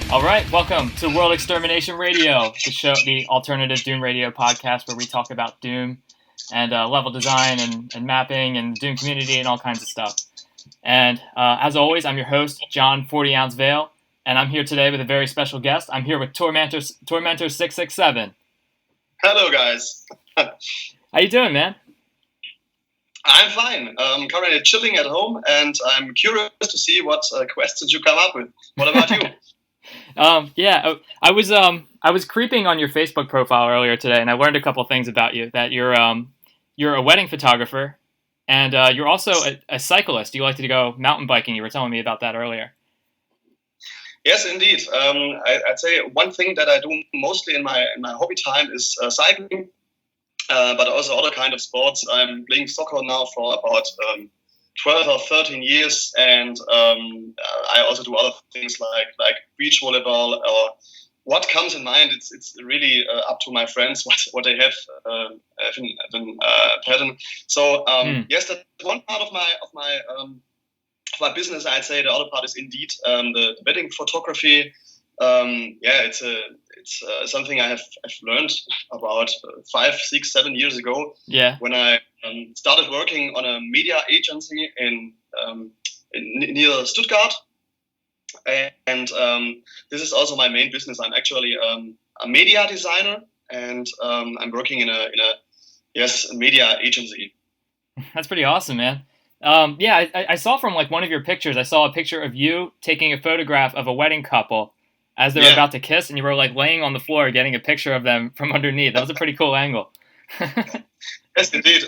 All right, welcome to World Extermination Radio, the alternative Doom radio podcast where we talk about Doom and level design and mapping and the Doom community and all kinds of stuff. And as always, I'm your host, John 40 Ounce Vail, and I'm here today with a very special guest. I'm here with Tormentor667. Hello, guys. How you doing, man? I'm fine. I'm currently chilling at home, and I'm curious to see what questions you come up with. What about you? I was creeping on your Facebook profile earlier today, and I learned a couple things about you. That you're a wedding photographer, and you're also a cyclist. You like to go mountain biking. You were telling me about that earlier. Yes, indeed. I'd say one thing that I do mostly in my hobby time is cycling, but also other kind of sports. I'm playing soccer now for about 12 or 13 years, and I also do other things like beach volleyball or what comes in mind. It's really up to my friends what they have in pattern. So yes, that's one part of my business. I'd say the other part is indeed the wedding photography. It's something I have learned about 5, 6, 7 years ago. Yeah. When I started working on a media agency in near Stuttgart, and this is also my main business. I'm actually a media designer, and I'm working in a media agency. That's pretty awesome, man. I saw from like one of your pictures. I saw a picture of you taking a photograph of a wedding couple as they were about to kiss, and you were like laying on the floor getting a picture of them from underneath. That was a pretty cool angle. Yes, indeed.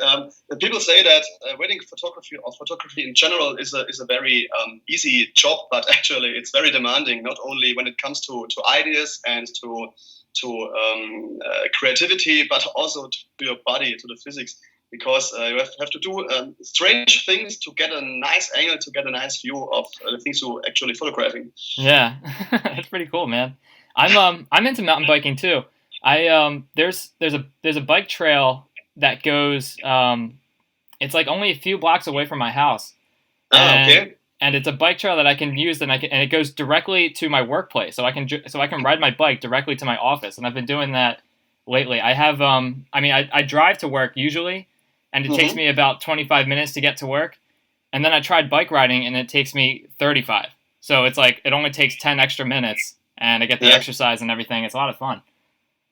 People say that wedding photography or photography in general is a very easy job, but actually it's very demanding. Not only when it comes to ideas and to creativity, but also to your body, to the physics. Because you have to do strange things to get a nice angle, to get a nice view of the things you're actually photographing. Yeah, that's pretty cool, man. I'm into mountain biking too. There's a bike trail that goes. It's like only a few blocks away from my house. Okay. And it's a bike trail that I can use, and it goes directly to my workplace, so I can ride my bike directly to my office, and I've been doing that lately. I have I drive to work usually. And it takes me about 25 minutes to get to work. And then I tried bike riding, and it takes me 35. So it's like it only takes 10 extra minutes, and I get the exercise and everything. It's a lot of fun.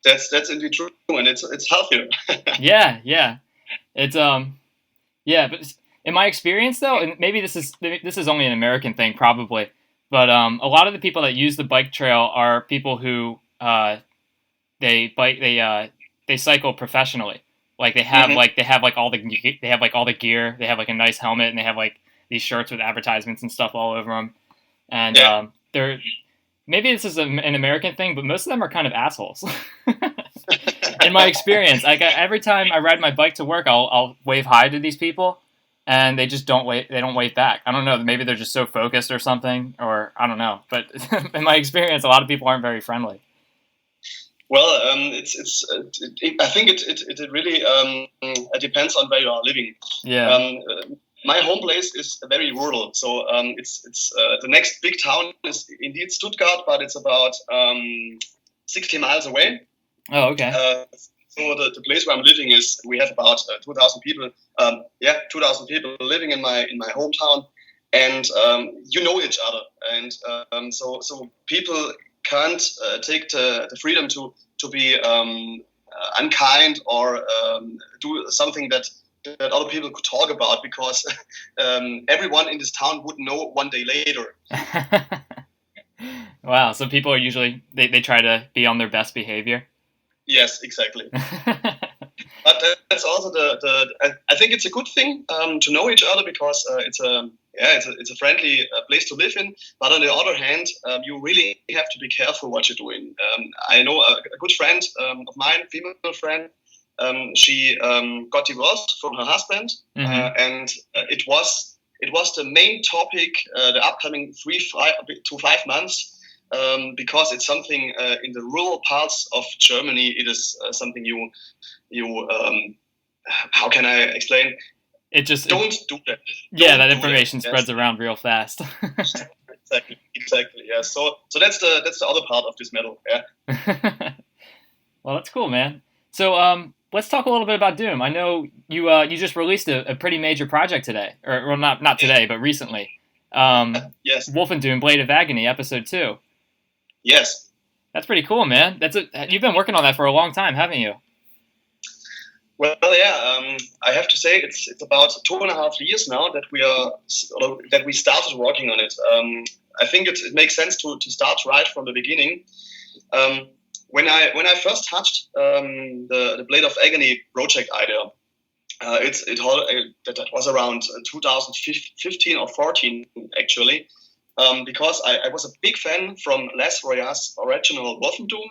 That's indeed true, and it's healthier. Yeah. It's but in my experience though, and maybe this is only an American thing probably, but a lot of the people that use the bike trail are people who they cycle professionally. Like they have all the gear. They have like a nice helmet, and they have like these shirts with advertisements and stuff all over them. And they're maybe this is an American thing, but most of them are kind of assholes. In my experience, like every time I ride my bike to work, I'll wave hi to these people, and they just don't wave. They don't wave back. I don't know. Maybe they're just so focused or something, or I don't know. But in my experience, a lot of people aren't very friendly. Well, I think it really depends on where you are living. Yeah. My home place is very rural, so it's the next big town is indeed Stuttgart, but it's about 60 miles away. Oh, okay. So the place where I'm living we have about 2,000 people. 2,000 people living in my hometown, and you know each other, and so people can't take the freedom to be unkind or do something that other people could talk about, because everyone in this town would know one day later. Wow, so people are usually they try to be on their best behavior. Yes, exactly. But that's also I think it's a good thing to know each other, because it's a friendly place to live in. But on the other hand, you really have to be careful what you're doing. I know a good friend of mine, female friend. She got divorced from her husband, and it was the main topic the upcoming 3 to 5 months. Because it's something in the rural parts of Germany. It is something you how can I explain? don't do that. That information spreads around real fast. Exactly. Yeah. So that's the other part of this medal. Yeah. Well, that's cool, man. So let's talk a little bit about Doom. I know you just released a pretty major project today, or well, not today, but recently. Yes. WolfenDoom, Blade of Agony, Episode 2. Yes. That's pretty cool, man. You've been working on that for a long time, haven't you? Well, yeah. I have to say it's about 2.5 years now that we started working on it. I think it makes sense to start right from the beginning. When I first touched the Blade of Agony project idea, that was around 2015 or 14 actually. Because I was a big fan from Les Royas' original WolfenDoom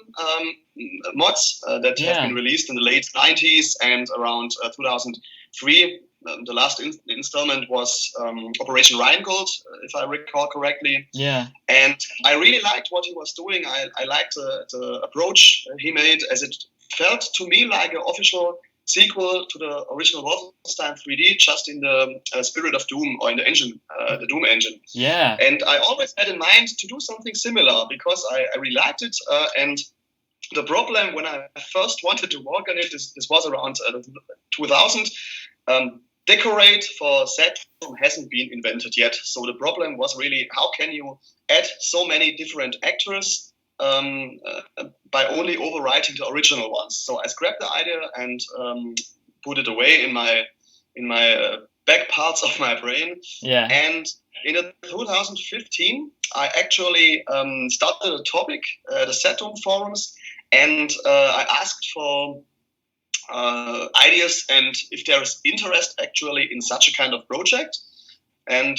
mods that have been released in the late 90s and around 2003. The last installment was Operation Rheingold, if I recall correctly. Yeah. And I really liked what he was doing. I liked the approach he made, as it felt to me like an official sequel to the original Wolfenstein 3D, just in the spirit of Doom, or in the engine, the Doom engine. Yeah. And I always had in mind to do something similar because I really liked it. And the problem when I first wanted to work on it, this was around 2000. Decorate for ZDoom hasn't been invented yet. So the problem was really, how can you add so many different actors by only overwriting the original ones? So I scrapped the idea and put it away in my back parts of my brain. Yeah. And in 2015, I actually started a topic, the ZDoom forums, and I asked for ideas and if there is interest actually in such a kind of project. And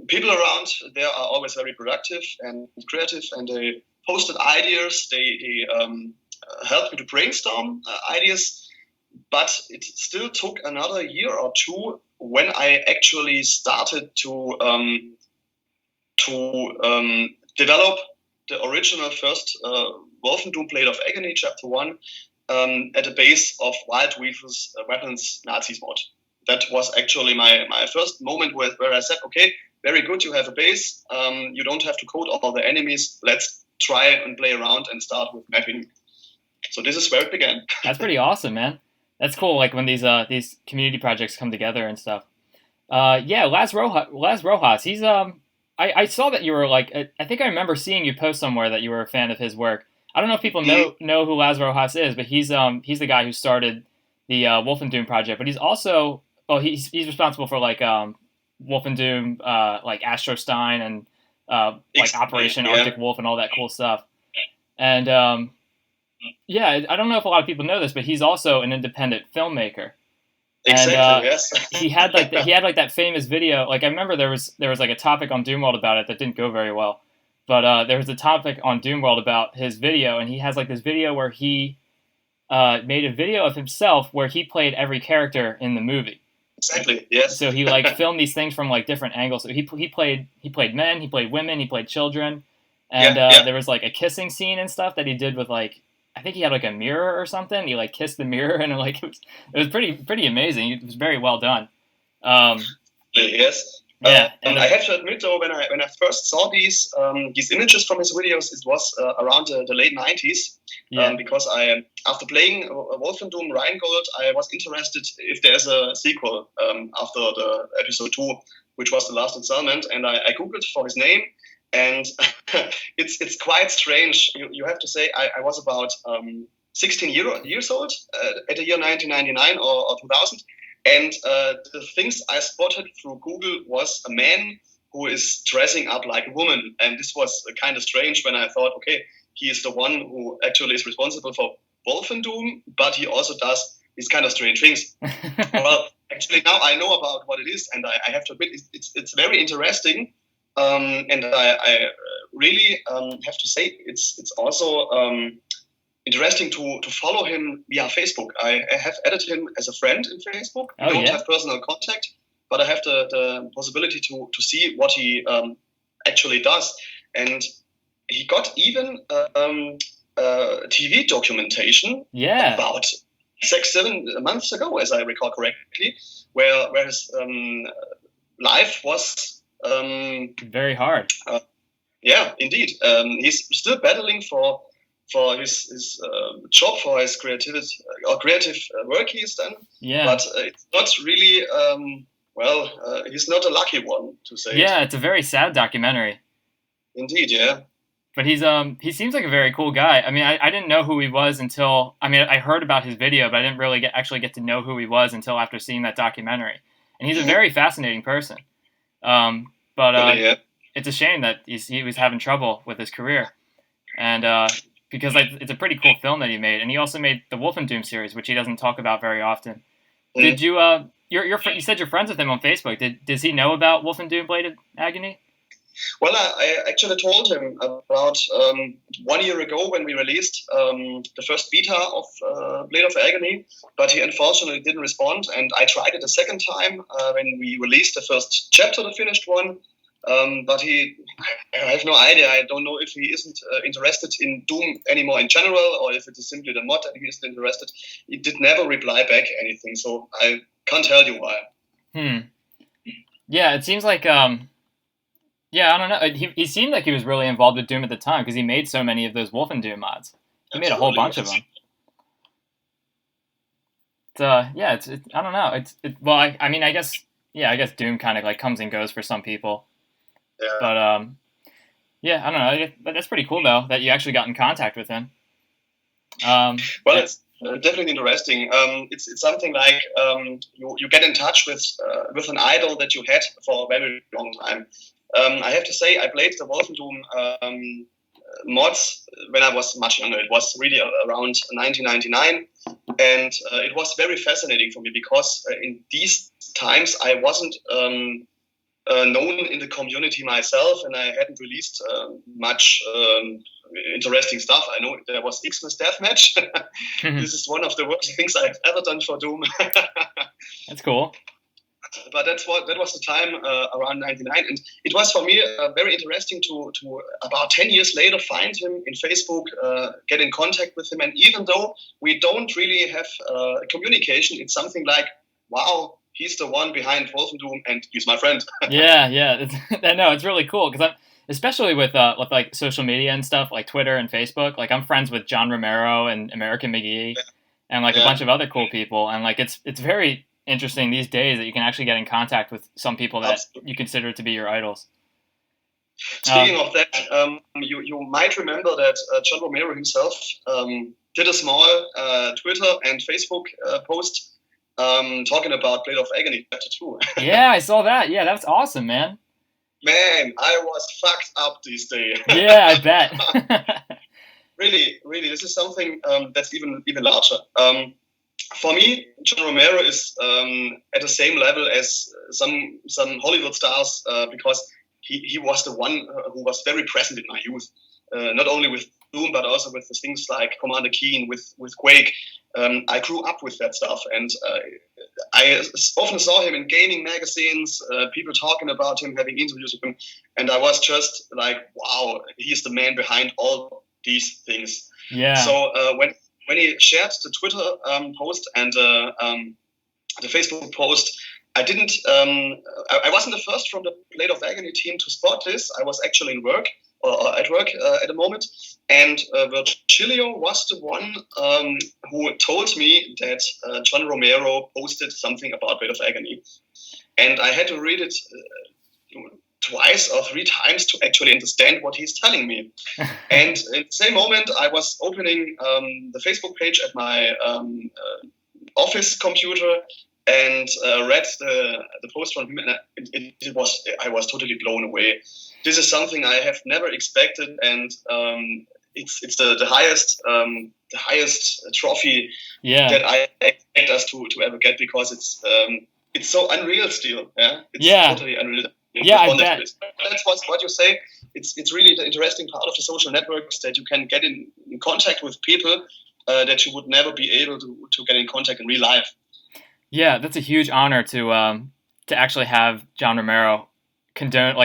people around there are always very productive and creative, and they posted ideas. They helped me to brainstorm ideas, but it still took another year or two when I actually started to develop the original first WolfenDoom Blade of Agony Chapter 1 at the base of Wild Weapons Nazis mod. That was actually my first moment where I said, okay, very good, you have a base. You don't have to code all the enemies. Let's try and play around and start with mapping. So this is where it began. That's pretty awesome, man. That's cool, like when these community projects come together and stuff. Las Rojas, he's I saw that you were like, I think I remember seeing you post somewhere that you were a fan of his work. I don't know if people know who Las Rojas is, but he's the guy who started the WolfenDoom project. But he's also he's responsible for like WolfenDoom, like Astrostein and like Operation Arctic Wolf and all that cool stuff. And I don't know if a lot of people know this, but he's also an independent filmmaker. Exactly. And, yes. he had that famous video. Like I remember there was like a topic on Doomworld about it that didn't go very well. But there was a topic on Doomworld about his video, and he has like this video where he made a video of himself where he played every character in the movie. Exactly. Yes. So he like filmed these things from like different angles. So he played men, he played women, he played children, and there was like a kissing scene and stuff that he did with like, I think he had like a mirror or something. He like kissed the mirror, and like it was pretty amazing. It was very well done. Yes. Yeah, I have to admit though, when I first saw these images from his videos, it was around the late 90s. Because after playing WolfenDoom Rheingold, I was interested if there's a sequel after the episode 2, which was the last installment, and I googled for his name, and it's quite strange. You have to say I was about 16 years old at the year 1999 or 2000. And the things I spotted through Google was a man who is dressing up like a woman. And this was kind of strange when I thought, okay, he is the one who actually is responsible for WolfenDoom, but he also does these kind of strange things. Well, actually now I know about what it is, and I have to admit it's very interesting. And I really have to say it's also interesting to follow him via Facebook. I have added him as a friend in Facebook. I don't have personal contact, but I have the possibility to see what he actually does. And he got even TV documentation about 6-7 months ago, as I recall correctly, where his life was very hard. Yeah, indeed. He's still battling for his job, for his creative work he's done. Yeah. But it's not really. He's not a lucky one, to say. Yeah, it's a very sad documentary. Indeed, yeah. But he seems like a very cool guy. I mean, I didn't know who he was until, I mean, I heard about his video, but I didn't really actually get to know who he was until after seeing that documentary. And he's a very fascinating person. It's a shame that he was having trouble with his career. And because it's a pretty cool film that he made. And he also made the WolfenDoom series, which he doesn't talk about very often. Did you, you said you're friends with him on Facebook. Does he know about WolfenDoom Blade of Agony? Well, I actually told him about 1 year ago when we released the first beta of Blade of Agony, but he unfortunately didn't respond. And I tried it a second time when we released the first chapter, the finished one. But I have no idea. I don't know if he isn't interested in Doom anymore in general, or if it is simply the mod that he isn't interested. He did never reply back anything, so I can't tell you why. Yeah, it seems like yeah, I don't know. He seemed like he was really involved with Doom at the time because he made so many of those WolfenDoom mods. He made a whole bunch of them. Yeah, I don't know. I guess Doom kind of like comes and goes for some people. Yeah. But yeah, I don't know. But that's pretty cool though that you actually got in contact with him. It's definitely interesting. It's something like you get in touch with an idol that you had for a very long time. I have to say, I played the WolfenDoom mods when I was much younger. It was really around 1999, and it was very fascinating for me because in these times I wasn't known in the community myself, and I hadn't released much interesting stuff. I know there was Xmas Deathmatch. This is one of the worst things I've ever done for Doom. That's cool. But that was the time around 99, and it was for me very interesting to about 10 years later find him in Facebook, get in contact with him, and even though we don't really have communication, it's something like, wow, he's the one behind WolfenDoom, and he's my friend. Yeah, no, it's really cool because especially with like social media and stuff like Twitter and Facebook. Like I'm friends with John Romero and American McGee, and like a bunch of other cool people, and like it's very interesting these days that you can actually get in contact with some people that you consider to be your idols. Speaking of that, you might remember that John Romero himself did a small Twitter and Facebook post talking about Blade of Agony Chapter 2. Yeah, I saw that. Yeah, that's awesome, man. Man, I was fucked up this day. Yeah, I bet. Really, this is something that's even larger. For me, John Romero is at the same level as some Hollywood stars because he was the one who was very present in my youth, not only with Doom but also with the things like Commander Keen, with Quake. I grew up with that stuff, and I often saw him in gaming magazines, people talking about him, having interviews with him, and I was just like, wow, he's the man behind all these things. Yeah. So when he shared the Twitter post and the Facebook post, I didn't. I wasn't the first from the Blade of Agony team to spot this. I was actually in work or at work at the moment, and Virgilio was the one who told me that John Romero posted something about Blade of Agony, and I had to read it twice or three times to actually understand what he's telling me. And in the same moment, I was opening the Facebook page at my office computer and read the post from him, and I was totally blown away. This is something I have never expected, and it's the highest trophy that I expect us to ever get, because it's so unreal still. Yeah, it's totally unreal. Yeah, I bet. That's what you say. It's really the interesting part of the social networks, that you can get in contact with people that you would never be able to get in contact in real life. Yeah, that's a huge honor to actually have John Romero condone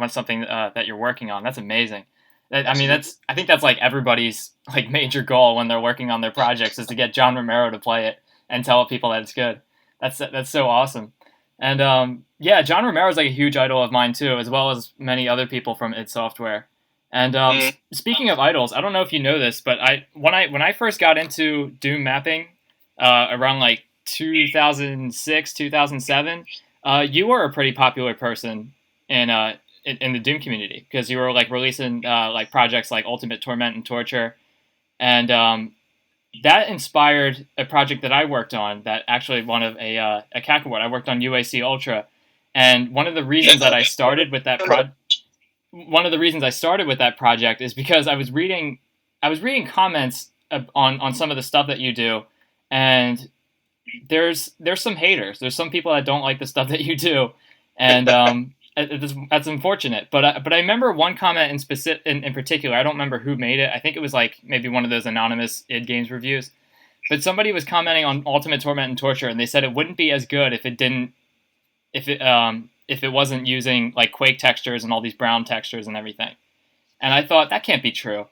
something that you're working on. That's amazing. I mean, I think that's like everybody's like major goal when they're working on their projects is to get John Romero to play it and tell people that it's good. That's so awesome. And yeah, John Romero is like a huge idol of mine too, as well as many other people from id Software. And speaking of idols, I don't know if you know this, but when I first got into Doom mapping around like 2006, 2007, you were a pretty popular person in the Doom community because you were like releasing like projects like Ultimate Torment and Torture, and that inspired a project that I worked on that actually won a CAC award. I worked on UAC Ultra, and one of the reasons that I started with that project is because I was reading comments on some of the stuff that you do, and there's some haters. There's some people that don't like the stuff that you do, and that's unfortunate. But I remember one comment in particular. I don't remember who made it. I think it was like maybe one of those anonymous id Games reviews. But somebody was commenting on Ultimate Torment and Torture, and they said it wouldn't be as good if it wasn't using like Quake textures and all these brown textures and everything. And I thought that can't be true.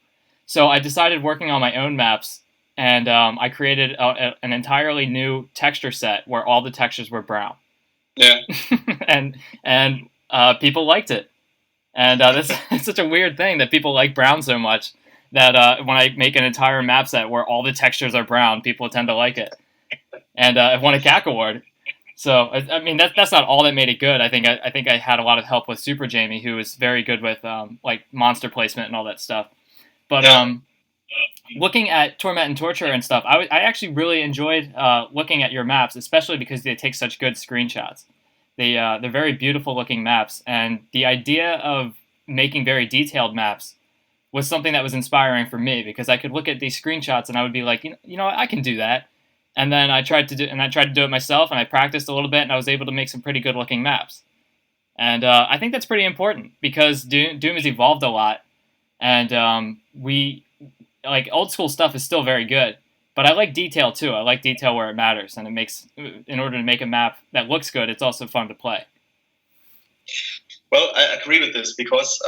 So I decided working on my own maps, and I created an entirely new texture set where all the textures were brown. Yeah. and people liked it. And it's such a weird thing that people like brown so much that when I make an entire map set where all the textures are brown, people tend to like it. And I've won a CAC award. So I mean that's not all that made it good. I think I had a lot of help with Super Jamie, who was very good with like monster placement and all that stuff. But looking at Torment and Torture and stuff, I actually really enjoyed looking at your maps, especially because they take such good screenshots. They're very beautiful looking maps, and the idea of making very detailed maps was something that was inspiring for me because I could look at these screenshots and I would be like, you know, I can do that. And then I tried to do it myself, and I practiced a little bit, and I was able to make some pretty good looking maps. And I think that's pretty important because Doom has evolved a lot, and we like old school stuff is still very good. But I like detail too. I like detail where it matters, and in order to make a map that looks good, it's also fun to play. Well, I agree with this because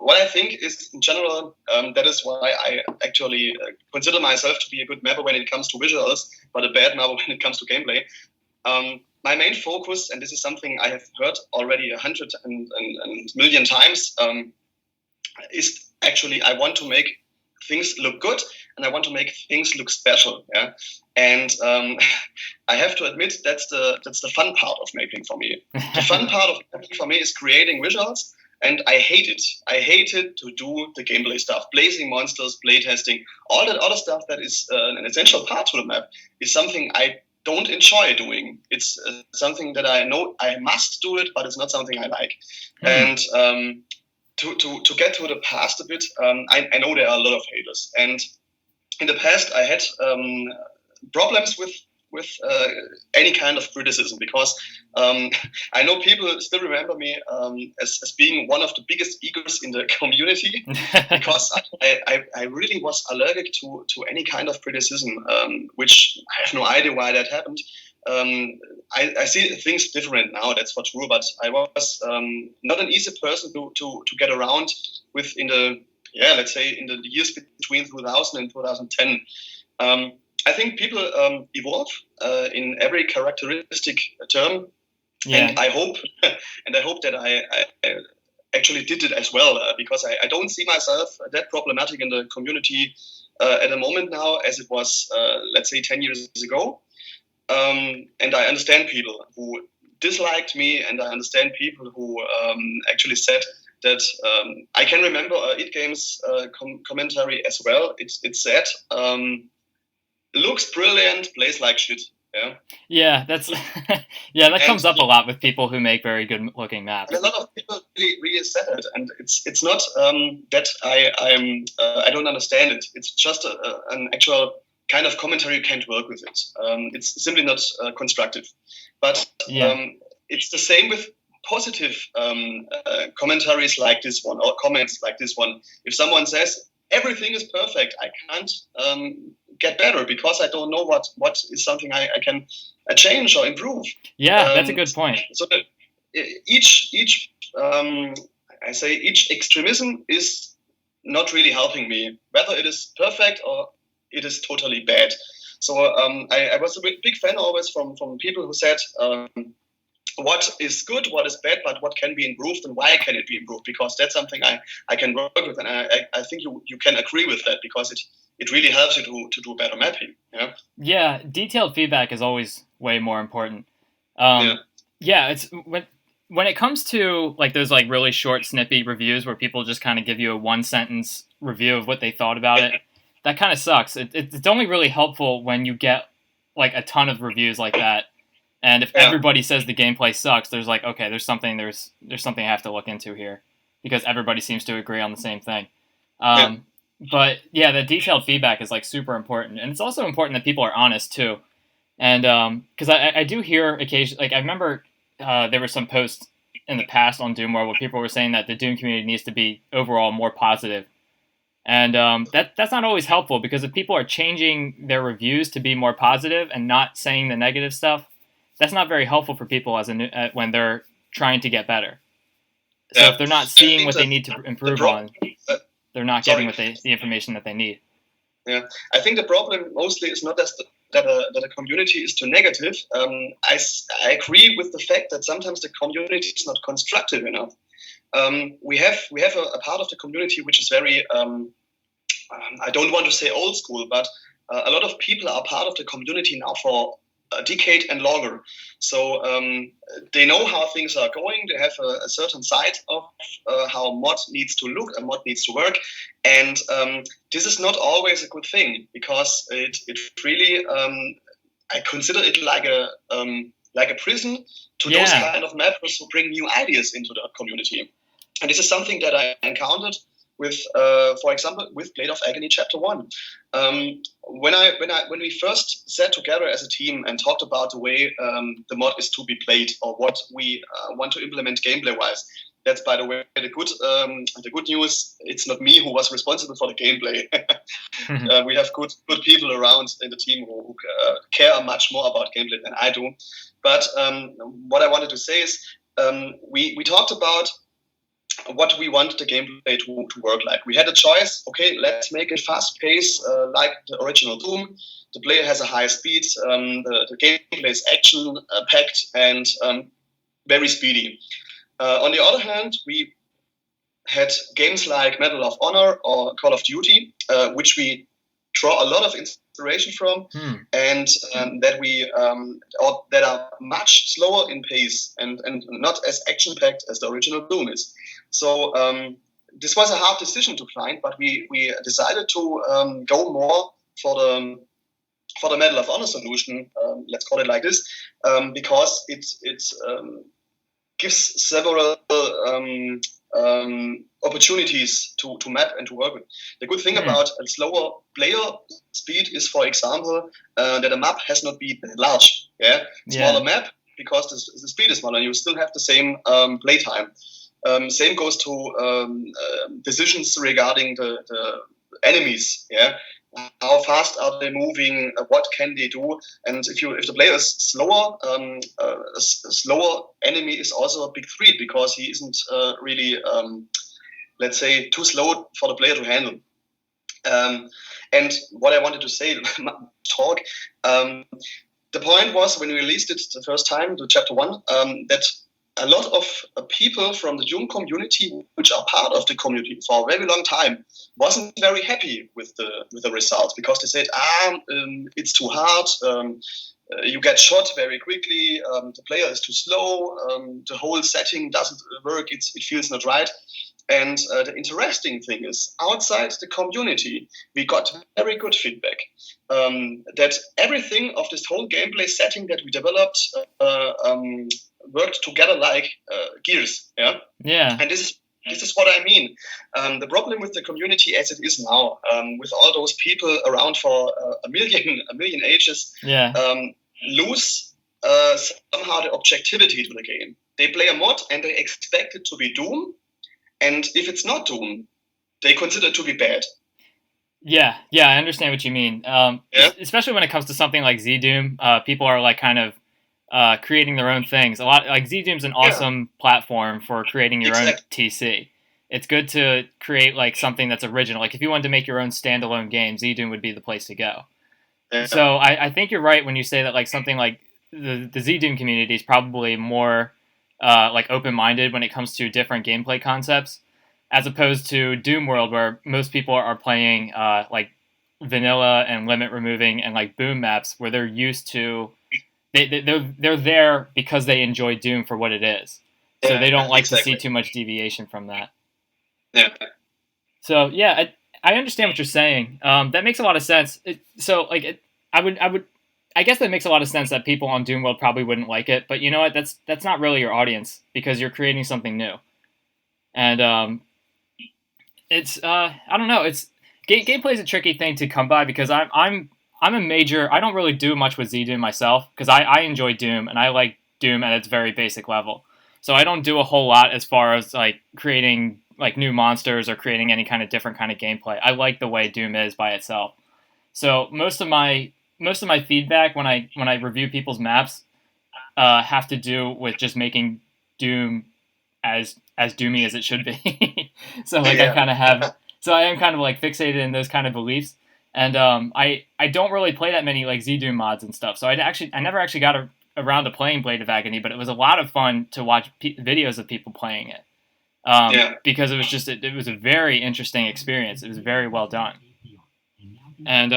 what I think is, in general, that is why I actually consider myself to be a good mapper when it comes to visuals, but a bad mapper when it comes to gameplay. My main focus, and this is something I have heard already 100 million times, is actually I want to make things look good, and I want to make things look special. Yeah, and I have to admit that's the fun part of mapping for me. The fun part of mapping for me is creating visuals, and I hate it. I hate it to do the gameplay stuff, blazing monsters, playtesting, all that other stuff that is an essential part to the map is something I don't enjoy doing. It's something that I know I must do it, but it's not something I like. And to get to the past a bit, I know there are a lot of haters, and in the past I had problems with any kind of criticism because I know people still remember me as being one of the biggest egos in the community because I really was allergic to any kind of criticism, which I have no idea why that happened. I see things different now, that's for true, but I was not an easy person to get around with in the years between 2000 and 2010. I think people evolve in every characteristic term, and I hope that I actually did it as well because I don't see myself that problematic in the community at the moment now as it was, let's say, 10 years ago. And I understand people who disliked me, and I understand people who actually said that I can remember id Games commentary as well. It said, looks brilliant, plays like shit. Yeah, that's that comes up a lot with people who make very good looking maps. And a lot of people really said it, and it's not that I don't understand it. It's just an actual kind of commentary. You can't work with it. It's simply not constructive. But it's the same with positive commentaries like this one or comments like this one. If someone says everything is perfect, I can't get better because I don't know what is something I can change or improve. Yeah, that's a good point. So that each extremism is not really helping me, whether it is perfect or it is totally bad. So I was a big fan always from people who said, what is good, what is bad, but what can be improved and why can it be improved? Because that's something I can work with, and I think you can agree with that, because it really helps you to do better mapping. Yeah, detailed feedback is always way more important. It's when it comes to like those like really short snippy reviews where people just kind of give you a 1-sentence review of what they thought about it. That kind of sucks. It's only really helpful when you get like a ton of reviews like that. And if everybody says the gameplay sucks, there's like, okay, there's something I have to look into here, because everybody seems to agree on the same thing. But yeah, the detailed feedback is like super important, and it's also important that people are honest too. And because I do hear occasionally, like I remember there were some posts in the past on Doom World where people were saying that the Doom community needs to be overall more positive. And that's not always helpful, because if people are changing their reviews to be more positive and not saying the negative stuff, that's not very helpful for people when they're trying to get better. So if they're not seeing what they need to improve on, they're not getting the information that they need. Yeah, I think the problem mostly is not that a community is too negative. I agree with the fact that sometimes the community is not constructive enough. We have a part of the community which is very, I don't want to say old school, but a lot of people are part of the community now for a decade and longer. So they know how things are going. They have a certain side of how mod needs to look and mod needs to work. And this is not always a good thing, because it really, I consider it like a prison to those kind of mappers who bring new ideas into the community. And this is something that I encountered with, for example, with Blade of Agony Chapter 1. When we first sat together as a team and talked about the way the mod is to be played, or what we want to implement gameplay-wise, that's, by the way, the good news. It's not me who was responsible for the gameplay. We have good people around in the team who care much more about gameplay than I do. But what I wanted to say is, we talked about what we want the gameplay to work like. We had a choice. Okay, let's make it fast paced, like the original Doom. The player has a high speed. The gameplay is action packed and very speedy. On the other hand, we had games like Medal of Honor or Call of Duty, which we draw a lot of inspiration from, and that are much slower in pace and not as action packed as the original Doom is. So this was a hard decision to find, but we decided to go more for the Medal of Honor solution. Let's call it like this, because it gives several opportunities to map and to work with. The good thing about a slower player speed is, for example, that a map has not been large. Smaller map, because the speed is smaller, you still have the same play time. Same goes to decisions regarding the enemies. How fast are they moving? What can they do? And if the player is slower, a slower enemy is also a big threat, because he isn't really, let's say, too slow for the player to handle. And what I wanted to say, the point was, when we released it the first time, to Chapter 1, that a lot of people from the Doom community, which are part of the community for a very long time, wasn't very happy with the results, because they said, it's too hard, you get shot very quickly, the player is too slow, the whole setting doesn't work, it feels not right. And the interesting thing is, outside the community, we got very good feedback that everything of this whole gameplay setting that we developed worked together like gears. And this is what I mean. The problem with the community as it is now, with all those people around for a million ages, lose somehow the objectivity to the game. They play a mod and they expect it to be Doom, and if it's not Doom, they consider it to be bad. Yeah, I understand what you mean. Especially when it comes to something like ZDoom, people are like kind of creating their own things. A lot like ZDoom's an awesome platform for creating your own TC. it's good to create like something that's original. Like if you wanted to make your own standalone game, ZDoom would be the place to go. Yeah. So I think you're right when you say that like something like the ZDoom community is probably more like open-minded when it comes to different gameplay concepts, as opposed to Doom World, where most people are playing like vanilla and limit removing and like boom maps, where they're used to they're there because they enjoy Doom for what it is. So they don't like to see too much deviation from that. Yeah. So yeah, I understand what you're saying. That makes a lot of sense. I guess that makes a lot of sense that people on Doom World probably wouldn't like it. But you know what? That's not really your audience because you're creating something new. And it's I don't know. It's gameplay is a tricky thing to come by because I'm a major. I don't really do much with ZDoom myself because I enjoy Doom and I like Doom at its very basic level. So I don't do a whole lot as far as like creating like new monsters or creating any kind of different kind of gameplay. I like the way Doom is by itself. So most of my feedback when I review people's maps have to do with just making Doom as doomy as it should be. So like I kind of have. So I am kind of like fixated in those kind of beliefs. And I don't really play that many like ZDoom mods and stuff. So I never actually got around to playing Blade of Agony, but it was a lot of fun to watch videos of people playing it. Because it was just it was a very interesting experience. It was very well done. And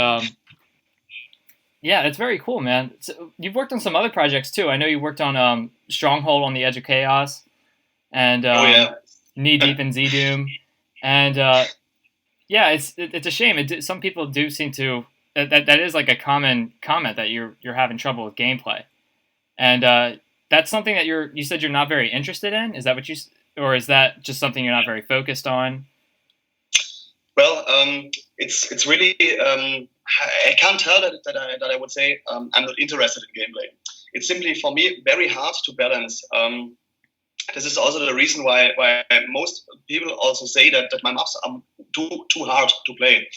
yeah, it's very cool, man. So, you've worked on some other projects too. I know you worked on Stronghold on the Edge of Chaos, and Knee Deep in ZDoom, and yeah, it's a shame. Some people do seem to that is like a common comment that you're having trouble with gameplay, and that's something that you said you're not very interested in. Is that what you, or is that just something you're not very focused on? Well, it's really I can't tell that I would say I'm not interested in gameplay. It's simply for me very hard to balance. This is also the reason why most people also say that my maps are too hard to play.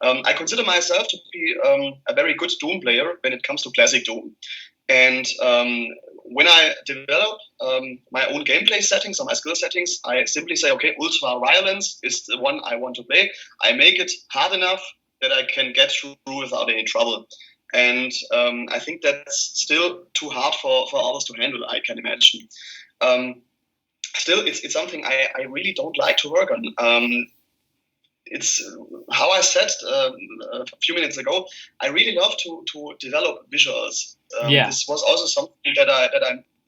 I consider myself to be a very good Doom player when it comes to classic Doom. And when I develop my own gameplay settings or my skill settings, I simply say, okay, ultra violence is the one I want to play. I make it hard enough that I can get through without any trouble. And I think that's still too hard for others to handle, I can imagine. Still, it's something I really don't like to work on. It's how I said a few minutes ago. I really love to develop visuals. This was also something that I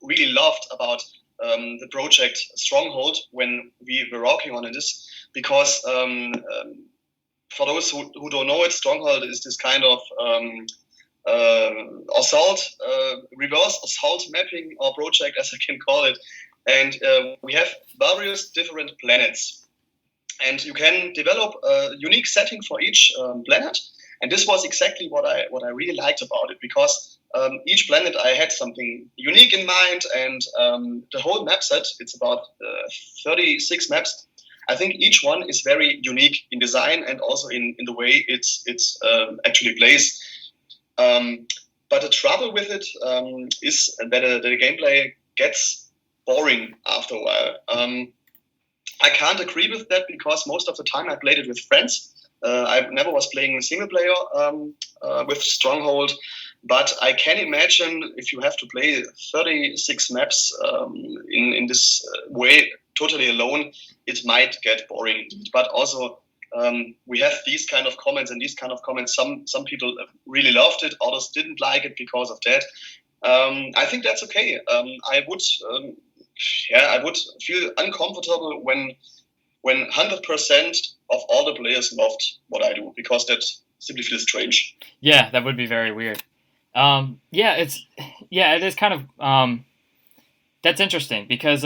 really loved about the project Stronghold when we were working on this, because for those who don't know it, Stronghold is this kind of reverse assault mapping or project, as I can call it, and we have various different planets. And you can develop a unique setting for each planet, and this was exactly what I really liked about it, because each planet I had something unique in mind, and the whole map set, it's about 36 maps. I think each one is very unique in design and also in the way it's actually plays. But the trouble with it is that the gameplay gets boring after a while. I can't agree with that, because most of the time I played it with friends. I never was playing single player with Stronghold, but I can imagine if you have to play 36 maps in this way totally alone, it might get boring. But also we have these kind of comments, and these kind of comments, some people really loved it, others didn't like it because of that. I think that's okay. I would feel uncomfortable when 100% of all the players loved what I do, because that simply feels strange. Yeah, that would be very weird. It is kind of that's interesting, because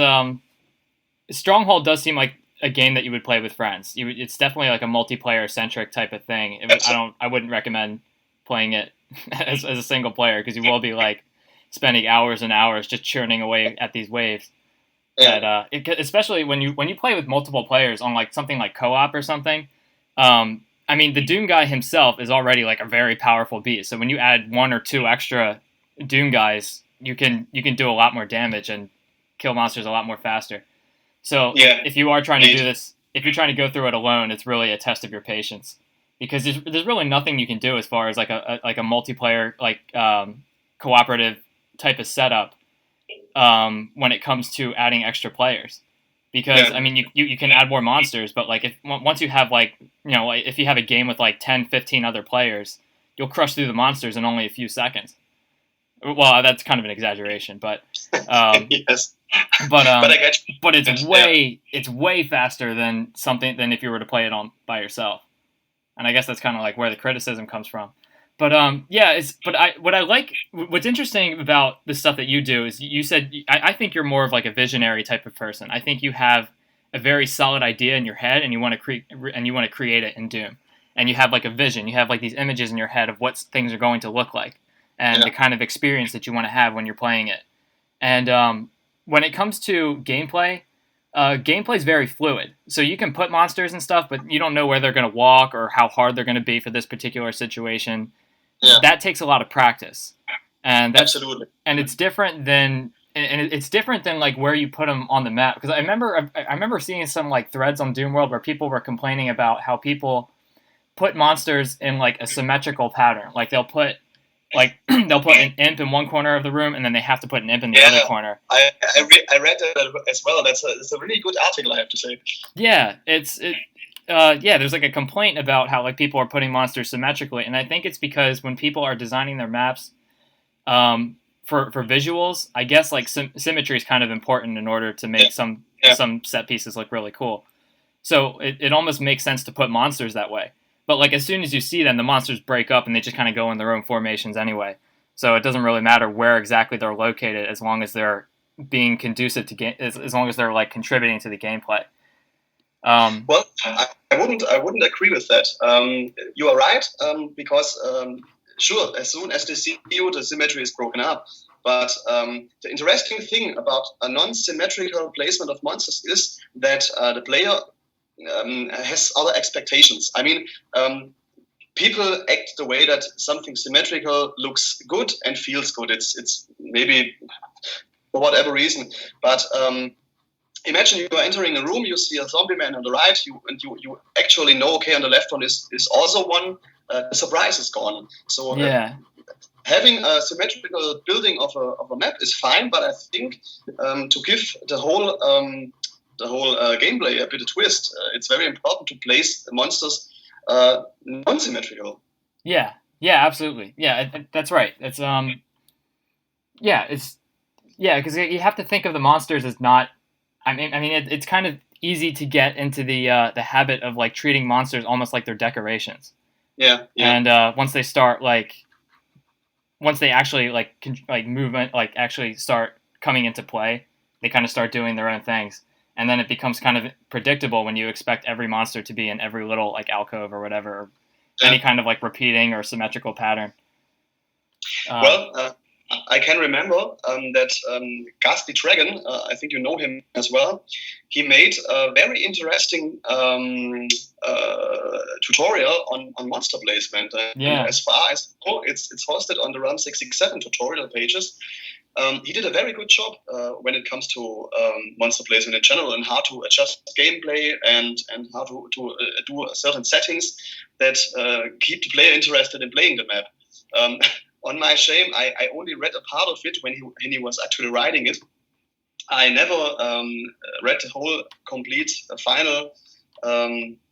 Stronghold does seem like a game that you would play with friends. It's definitely like a multiplayer centric type of thing. I wouldn't recommend playing it as a single player, because you will be like spending hours and hours just churning away at these waves. Yeah. That especially when you play with multiple players on like something like co-op or something. I mean, the Doom guy himself is already like a very powerful beast. So when you add one or two extra Doom guys, you can do a lot more damage and kill monsters a lot more faster. So if you are trying to do this if you're trying to go through it alone, it's really a test of your patience, because there's really nothing you can do as far as like a multiplayer cooperative type of setup when it comes to adding extra players. Because I mean, you can add more monsters, but like once you have like if you have a game with like 10, 15 other players, you'll crush through the monsters in only a few seconds. Well, that's kind of an exaggeration, but yes. But I get you. But it's way faster than if you were to play it on by yourself. And I guess that's kind of like where the criticism comes from. But what's interesting about the stuff that you do is you said I think you're more of like a visionary type of person. I think you have a very solid idea in your head and you want to create it in Doom. And you have like a vision. You have like these images in your head of what things are going to look like and the kind of experience that you want to have when you're playing it. And when it comes to gameplay, gameplay is very fluid. So you can put monsters and stuff, but you don't know where they're going to walk or how hard they're going to be for this particular situation. Yeah. That takes a lot of practice, and that's absolutely. And it's different than like where you put them on the map. Because I remember seeing some like threads on Doom World where people were complaining about how people put monsters in like a symmetrical pattern. Like they'll put an imp in one corner of the room, and then they have to put an imp in the other corner. I read that as well. It's a really good article, I have to say. Yeah, there's like a complaint about how like people are putting monsters symmetrically, and I think it's because when people are designing their maps, for visuals, I guess like symmetry is kind of important in order to make some set pieces look really cool. So it almost makes sense to put monsters that way. But like as soon as you see them, the monsters break up and they just kind of go in their own formations anyway. So it doesn't really matter where exactly they're located as long as they're being conducive to as long as they're like contributing to the gameplay. Well, I wouldn't agree with that. You are right, because sure, as soon as they see you, the symmetry is broken up. But the interesting thing about a non-symmetrical placement of monsters is that the player has other expectations. I mean, people act the way that something symmetrical looks good and feels good. It's maybe for whatever reason, but imagine you are entering a room, you see a zombie man on the right, you actually know, okay, on the left one is also one. The surprise is gone. So having a symmetrical building of a map is fine, but I think to give the whole gameplay a bit of twist, it's very important to place the monsters non-symmetrical. Yeah, absolutely. Yeah, that's right. It's because you have to think of the monsters as not. I mean, it's kind of easy to get into the habit of like treating monsters almost like they're decorations. Yeah. And once they actually movement actually start coming into play, they kind of start doing their own things, and then it becomes kind of predictable when you expect every monster to be in every little like alcove or whatever, or any kind of like repeating or symmetrical pattern. I can remember that Ghastly Dragon, I think you know him as well, he made a very interesting tutorial on monster placement. As far as it's hosted on the Run667 tutorial pages. He did a very good job when it comes to monster placement in general and how to adjust gameplay and how to do certain settings that keep the player interested in playing the map. On my shame, I only read a part of it when he was actually writing it. I never read the whole complete final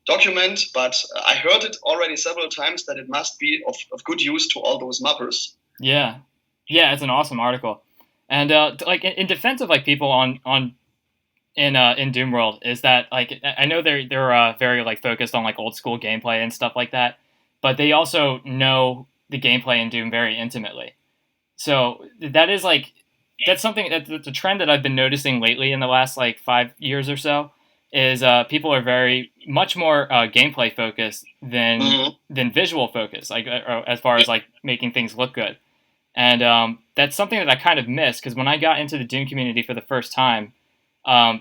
document, but I heard it already several times that it must be of good use to all those mappers. Yeah, it's an awesome article. And like in defense of like people in Doom World is that like I know they're very like focused on like old school gameplay and stuff like that, but they also know the gameplay in Doom very intimately. So that's something that's a trend that I've been noticing lately in the last like 5 years or so is people are very much more gameplay focused than visual focused, like as far as like making things look good. And that's something that I kind of missed because when I got into the Doom community for the first time,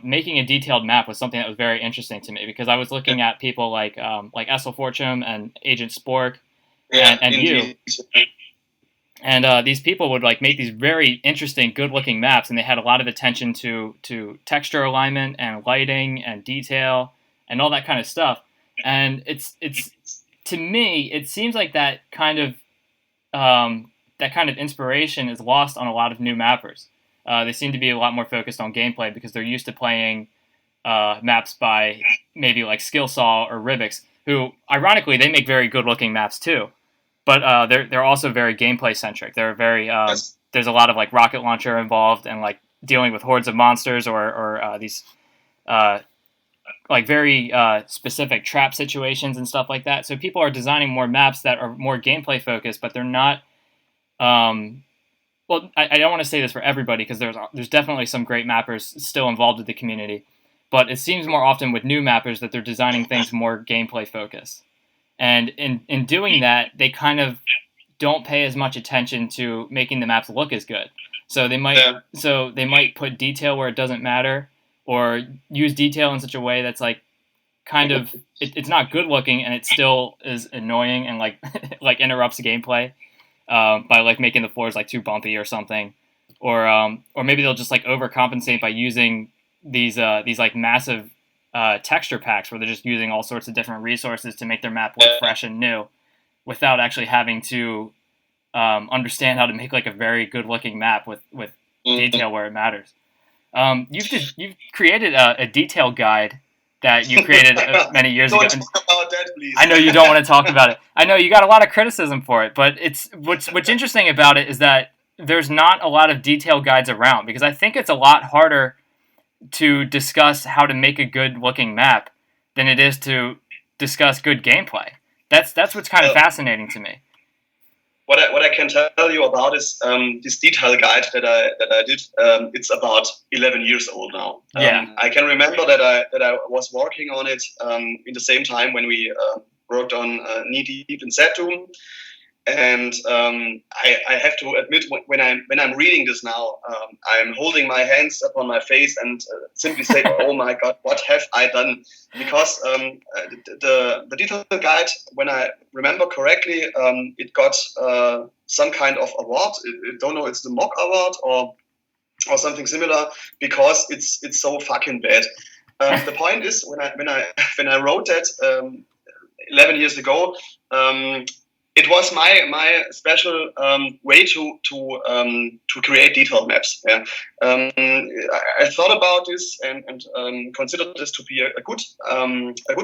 making a detailed map was something that was very interesting to me because I was looking at people like Essel Fortune and Agent Spork and you. And these people would like make these very interesting, good-looking maps, and they had a lot of attention to texture alignment and lighting and detail and all that kind of stuff. And it's to me, it seems like that kind of inspiration is lost on a lot of new mappers. They seem to be a lot more focused on gameplay because they're used to playing maps by maybe like Skillsaw or Rivix, who ironically they make very good looking maps too, but they're also very gameplay centric. They're very there's a lot of like rocket launcher involved and like dealing with hordes of monsters or these like very specific trap situations and stuff like that. So people are designing more maps that are more gameplay focused, but they're not. Well, I don't want to say this for everybody because there's definitely some great mappers still involved with the community, but it seems more often with new mappers that they're designing things more gameplay focused, and in doing that, they kind of don't pay as much attention to making the maps look as good. So they might put detail where it doesn't matter, or use detail in such a way that's like kind of it's not good looking and it still is annoying and like like interrupts the gameplay by like making the floors like too bumpy or something, or maybe they'll just like overcompensate by using these like massive texture packs where they're just using all sorts of different resources to make their map look fresh and new, without actually having to understand how to make like a very good looking map with detail where it matters. You've created a detail guide that you created many years ago. Don't talk about that, please. I know you don't want to talk about it. I know you got a lot of criticism for it, but it's what's interesting about it is that there's not a lot of detail guides around, because I think it's a lot harder to discuss how to make a good looking map than it is to discuss good gameplay. That's what's kind of fascinating to me. What I can tell you about is this detail guide that I did. It's about 11 years old now. I can remember that I was working on it in the same time when we worked on Knee Deep in ZDoom. And I have to admit, when I'm reading this now, I'm holding my hands upon my face and simply say, "Oh my God, what have I done?" Because the detail guide, when I remember correctly, it got some kind of award. I don't know, it's the Mock Award or something similar, because it's so fucking bad. The point is, when I wrote that 11 years ago. It was my special way to create detailed maps. Yeah. I thought about this and considered this to be a good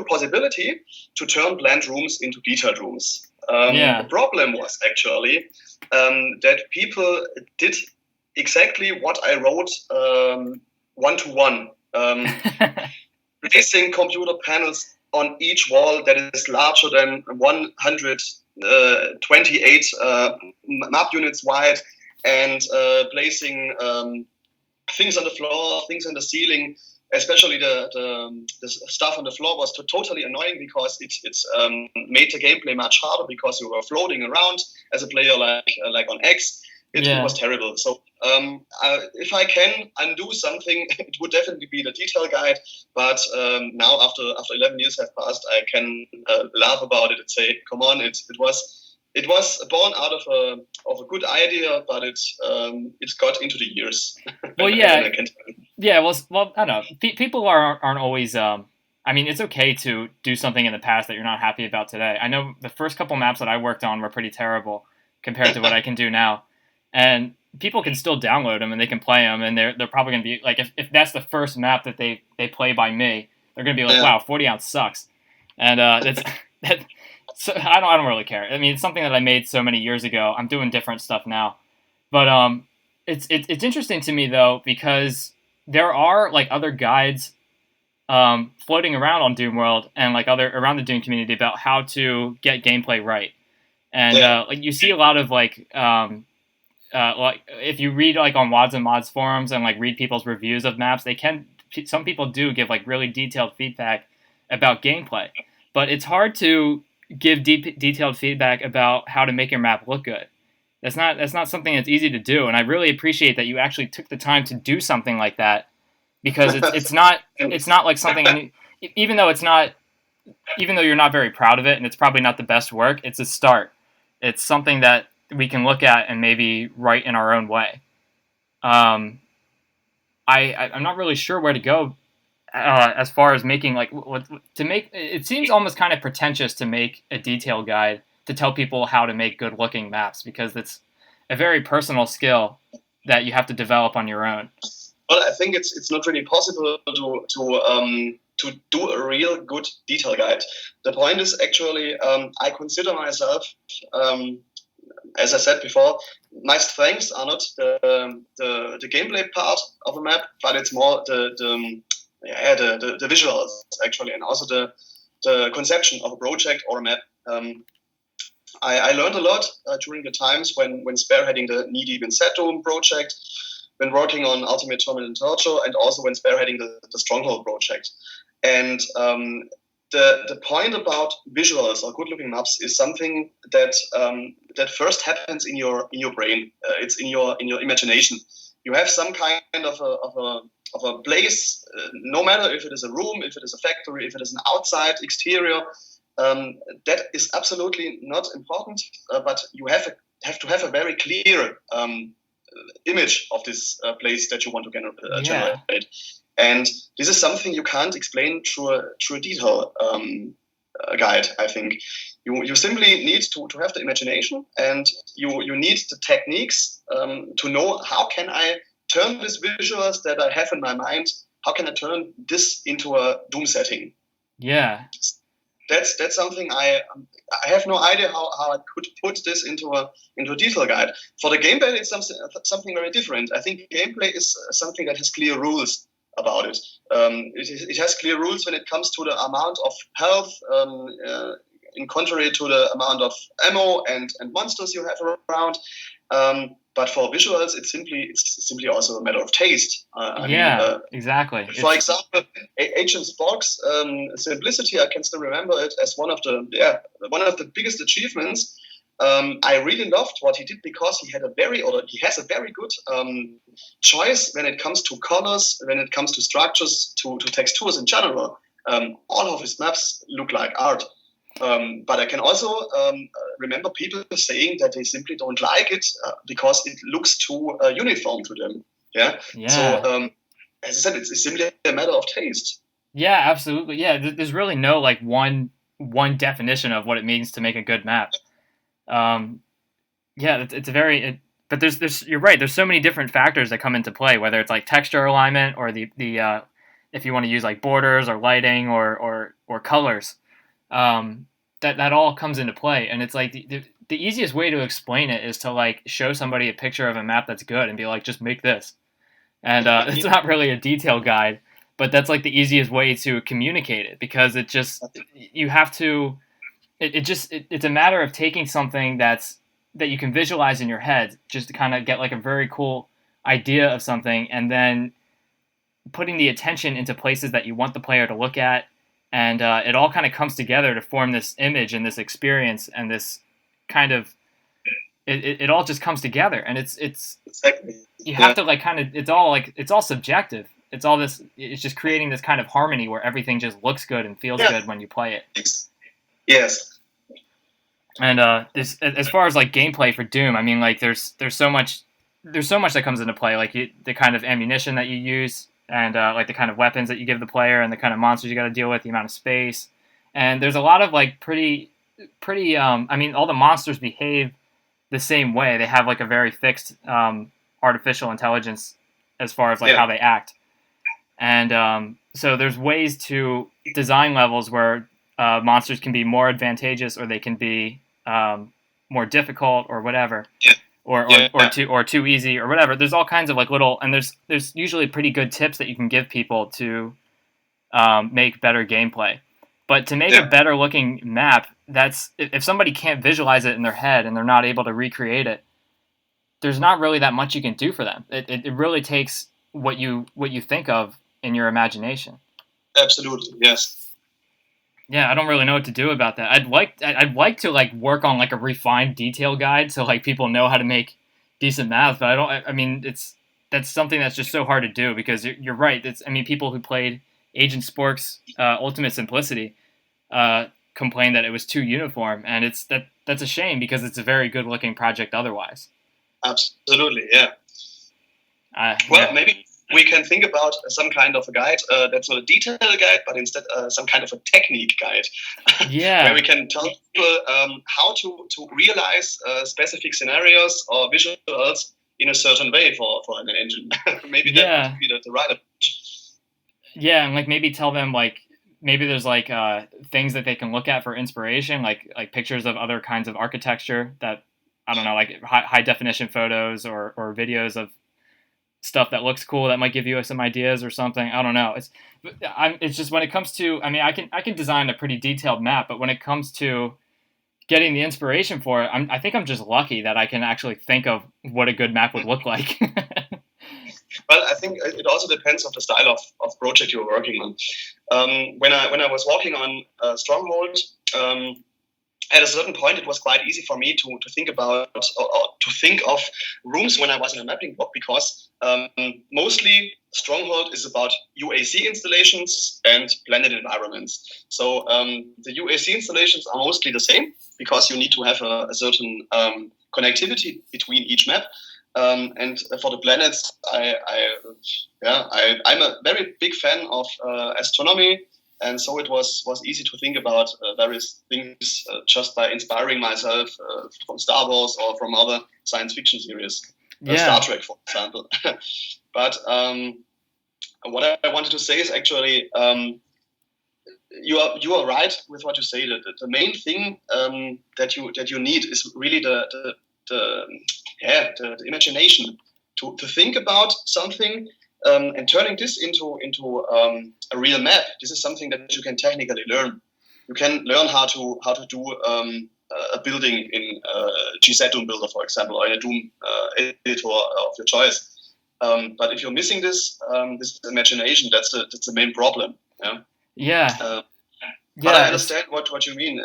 possibility to turn bland rooms into detailed rooms. The problem was actually that people did exactly what I wrote 1-to-1, placing computer panels on each wall that is larger than 128 map units wide, and placing things on the floor, things on the ceiling. Especially the stuff on the floor was totally annoying, because it's made the gameplay much harder, because you were floating around as a player like on X. It was terrible. So if I can undo something, it would definitely be the detail guide. But now, after 11 years have passed, I can laugh about it and say, "Come on, it was born out of a good idea, but it's got into the years." Well, yeah, Well, I don't know. People aren't always. I mean, it's okay to do something in the past that you're not happy about today. I know the first couple maps that I worked on were pretty terrible compared to what I can do now. And people can still download them and they can play them, and they're probably going to be like, if that's the first map that they play by me, they're going to be like, "Wow, 40 ounce sucks," and so I don't really care. I mean, it's something that I made so many years ago. I'm doing different stuff now, but it's interesting to me though, because there are like other guides floating around on Doom World and like around the Doom community about how to get gameplay right, and like you see a lot of like if you read like on Wads and Mods forums and like read people's reviews of maps, some people do give like really detailed feedback about gameplay, but it's hard to give detailed feedback about how to make your map look good. That's not something that's easy to do, and I really appreciate that you actually took the time to do something like that, because it's not like something, even though you're not very proud of it and it's probably not the best work, it's a start. It's something that we can look at and maybe write in our own way. I'm not really sure where to go as far as making like what to make. It seems almost kind of pretentious to make a detail guide to tell people how to make good looking maps, because it's a very personal skill that you have to develop on your own. Well, I think it's not really possible to do a real good detail guide. The point is actually, I consider myself, as I said before, my strengths are not the gameplay part of a map, but it's more the visuals actually, and also the conception of a project or a map. I learned a lot during the times when spearheading the knee-deep in ZDoom project, when working on Ultimate Tormentor, and also when spearheading the Stronghold project. And the point about visuals or good-looking maps is something that that first happens in your brain. It's in your imagination. You have some kind of a place, no matter if it is a room, if it is a factory, if it is an outside exterior. That is absolutely not important, but you have to have a very clear image of this place that you want to generate. And this is something you can't explain through a detail guide, I think. You simply need to have the imagination, and you need the techniques to know how can I turn these visuals that I have in my mind, how can I turn this into a Doom setting? Yeah. That's something I have no idea how I could put this into a detail guide. For the gameplay, it's something very different. I think gameplay is something that has clear rules about it. It has clear rules when it comes to the amount of health, in contrary to the amount of ammo and monsters you have around. But for visuals, it's simply also a matter of taste. Exactly. For example, Agent Spork's simplicity, I can still remember it as one of the biggest achievements. I really loved what he did because he has a very good choice when it comes to colors, when it comes to structures, to textures in general. All of his maps look like art. But I can also remember people saying that they simply don't like it because it looks too uniform to them. Yeah. So as I said, it's simply a matter of taste. Yeah, absolutely. Yeah, there's really no like one definition of what it means to make a good map. It's a very. But there's you're right. There's so many different factors that come into play, whether it's like texture alignment or the if you want to use like borders or lighting or colors. That all comes into play, and it's like the easiest way to explain it is to like show somebody a picture of a map that's good and be like, just make this. And it's not really a detail guide, but that's like the easiest way to communicate it, because it just you have to. It's a matter of taking something that you can visualize in your head, just to kind of get like a very cool idea of something, and then putting the attention into places that you want the player to look at. And it all kind of comes together to form this image and this experience and this kind of it all just comes together, and it's exactly. You have to like kind of it's all subjective. It's just creating this kind of harmony where everything just looks good and feels good when you play it. Yes. And this as far as like gameplay for Doom, I mean, like there's so much that comes into play, like the kind of ammunition that you use. And like the kind of weapons that you give the player, and the kind of monsters you got to deal with, the amount of space, and there's a lot of like pretty. I mean, all the monsters behave the same way. They have like a very fixed artificial intelligence as far as like how they act, and so there's ways to design levels where monsters can be more advantageous, or they can be more difficult, or whatever. Yeah. Or too easy or whatever. There's all kinds of like little, and there's usually pretty good tips that you can give people to make better gameplay. But to make a better looking map, that's if somebody can't visualize it in their head and they're not able to recreate it, there's not really that much you can do for them. It really takes what you think of in your imagination. Absolutely, yes. Yeah, I don't really know what to do about that. I'd like to like work on like a refined detail guide so like people know how to make decent maps, but I mean that's something that's just so hard to do, because you're right. People who played Agent Spork's Ultimate Simplicity complained that it was too uniform, and that's a shame, because it's a very good looking project otherwise. Absolutely, yeah. Maybe we can think about some kind of a guide that's not a detail guide, but instead some kind of a technique guide, where we can tell people how to realize specific scenarios or visuals in a certain way for an engine. Maybe that would be the right approach. Yeah, and like maybe tell them like maybe there's like things that they can look at for inspiration, like pictures of other kinds of architecture that, I don't know, like high definition photos or videos of stuff that looks cool that might give you some ideas or something. I don't know. It's just when it comes to, I mean, I can design a pretty detailed map, but when it comes to getting the inspiration for it, I think I'm just lucky that I can actually think of what a good map would look like. Well, I think it also depends on the style of project you're working on. When I was working on Stronghold, at a certain point, it was quite easy for me to think about or to think of rooms when I was in a mapping block, because mostly Stronghold is about UAC installations and planet environments. So the UAC installations are mostly the same because you need to have a certain connectivity between each map. And for the planets, I'm a very big fan of astronomy. And so it was easy to think about various things just by inspiring myself from Star Wars or from other science fiction series, Star Trek, for example. But what I wanted to say is actually you are right with what you say. That the main thing that you need is really the imagination to think about something. And turning this into a real map, this is something that you can technically learn. You can learn how to do a building in ZDoom builder, for example, or in a Doom editor of your choice. But if you're missing this imagination, that's the main problem. But I understand what you mean.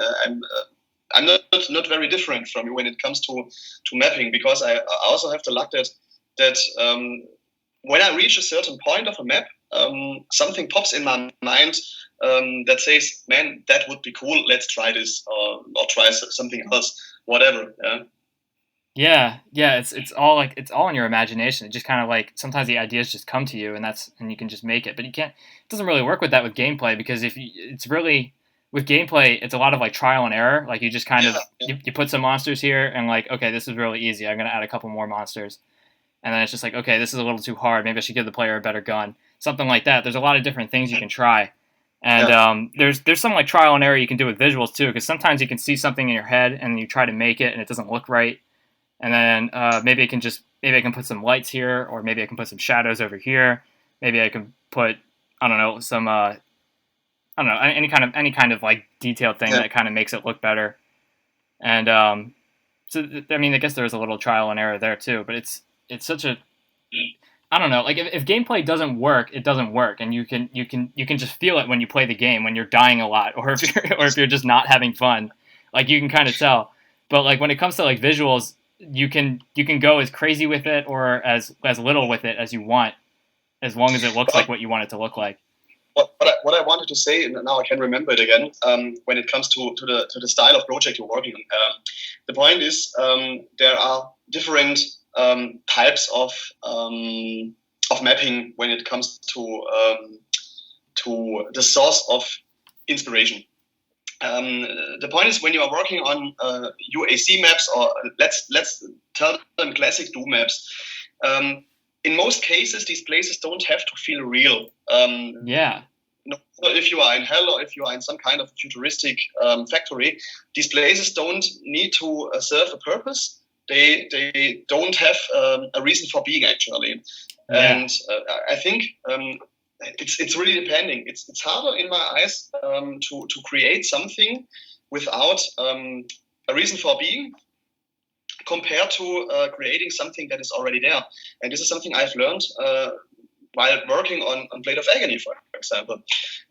I'm not very different from you when it comes to mapping, because I also have the luck that when I reach a certain point of a map, something pops in my mind that says, "Man, that would be cool. Let's try this, or try something else, whatever." Yeah. It's all in your imagination. It just kind of like sometimes the ideas just come to you, and you can just make it. But you can't. It doesn't really work with that with gameplay, because with gameplay, it's a lot of like trial and error. Like you just kind of you put some monsters here, and like, okay, this is really easy. I'm gonna add a couple more monsters. And then it's just like, okay, this is a little too hard. Maybe I should give the player a better gun. Something like that. There's a lot of different things you can try. And there's some like trial and error you can do with visuals too, because sometimes you can see something in your head and you try to make it and it doesn't look right. And then maybe I can put some lights here, or maybe I can put some shadows over here. Maybe I can put, I don't know, some any kind of like detailed thing that kind of makes it look better. And so I mean, I guess there's a little trial and error there too, but it's such a, I don't know, like if gameplay doesn't work, it doesn't work, and you can just feel it when you play the game, when you're dying a lot, or if you're just not having fun, like you can kind of tell. But like when it comes to like visuals, you can go as crazy with it or as little with it as you want, as long as it looks like what you want it to look like. What I wanted to say, and now I can remember it again, when it comes to the style of project you're working on. The point is there are different types of mapping when it comes to the source of inspiration. The point is, when you are working on UAC maps, or let's tell them classic Doom maps, in most cases these places don't have to feel real. No, if you are in hell or if you are in some kind of futuristic factory, these places don't need to serve a purpose. They don't have a reason for being, actually. And I think it's really depending. It's harder in my eyes to create something without a reason for being, compared to creating something that is already there. And this is something I've learned while working on Blade of Agony, for example.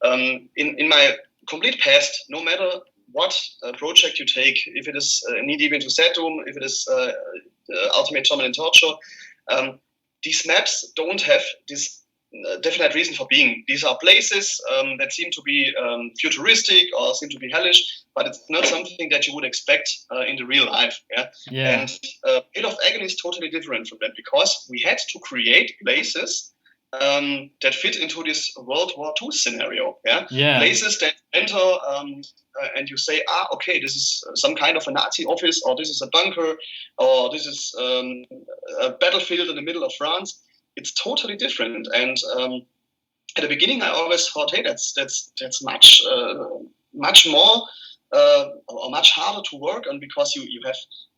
In my complete past, no matter what project you take, if it is knee deep into ZDoom, if it is Ultimate Tormentor Torture, these maps don't have this definite reason for being. These are places that seem to be futuristic or seem to be hellish, but it's not something that you would expect in the real life. And Vail of Agony is totally different from that, because we had to create places that fit into this World War II scenario. Yeah. Places that enter and you say, okay, this is some kind of a Nazi office, or this is a bunker, or this is a battlefield in the middle of France. It's totally different. And at the beginning, I always thought, hey, that's much more or much harder to work on, because you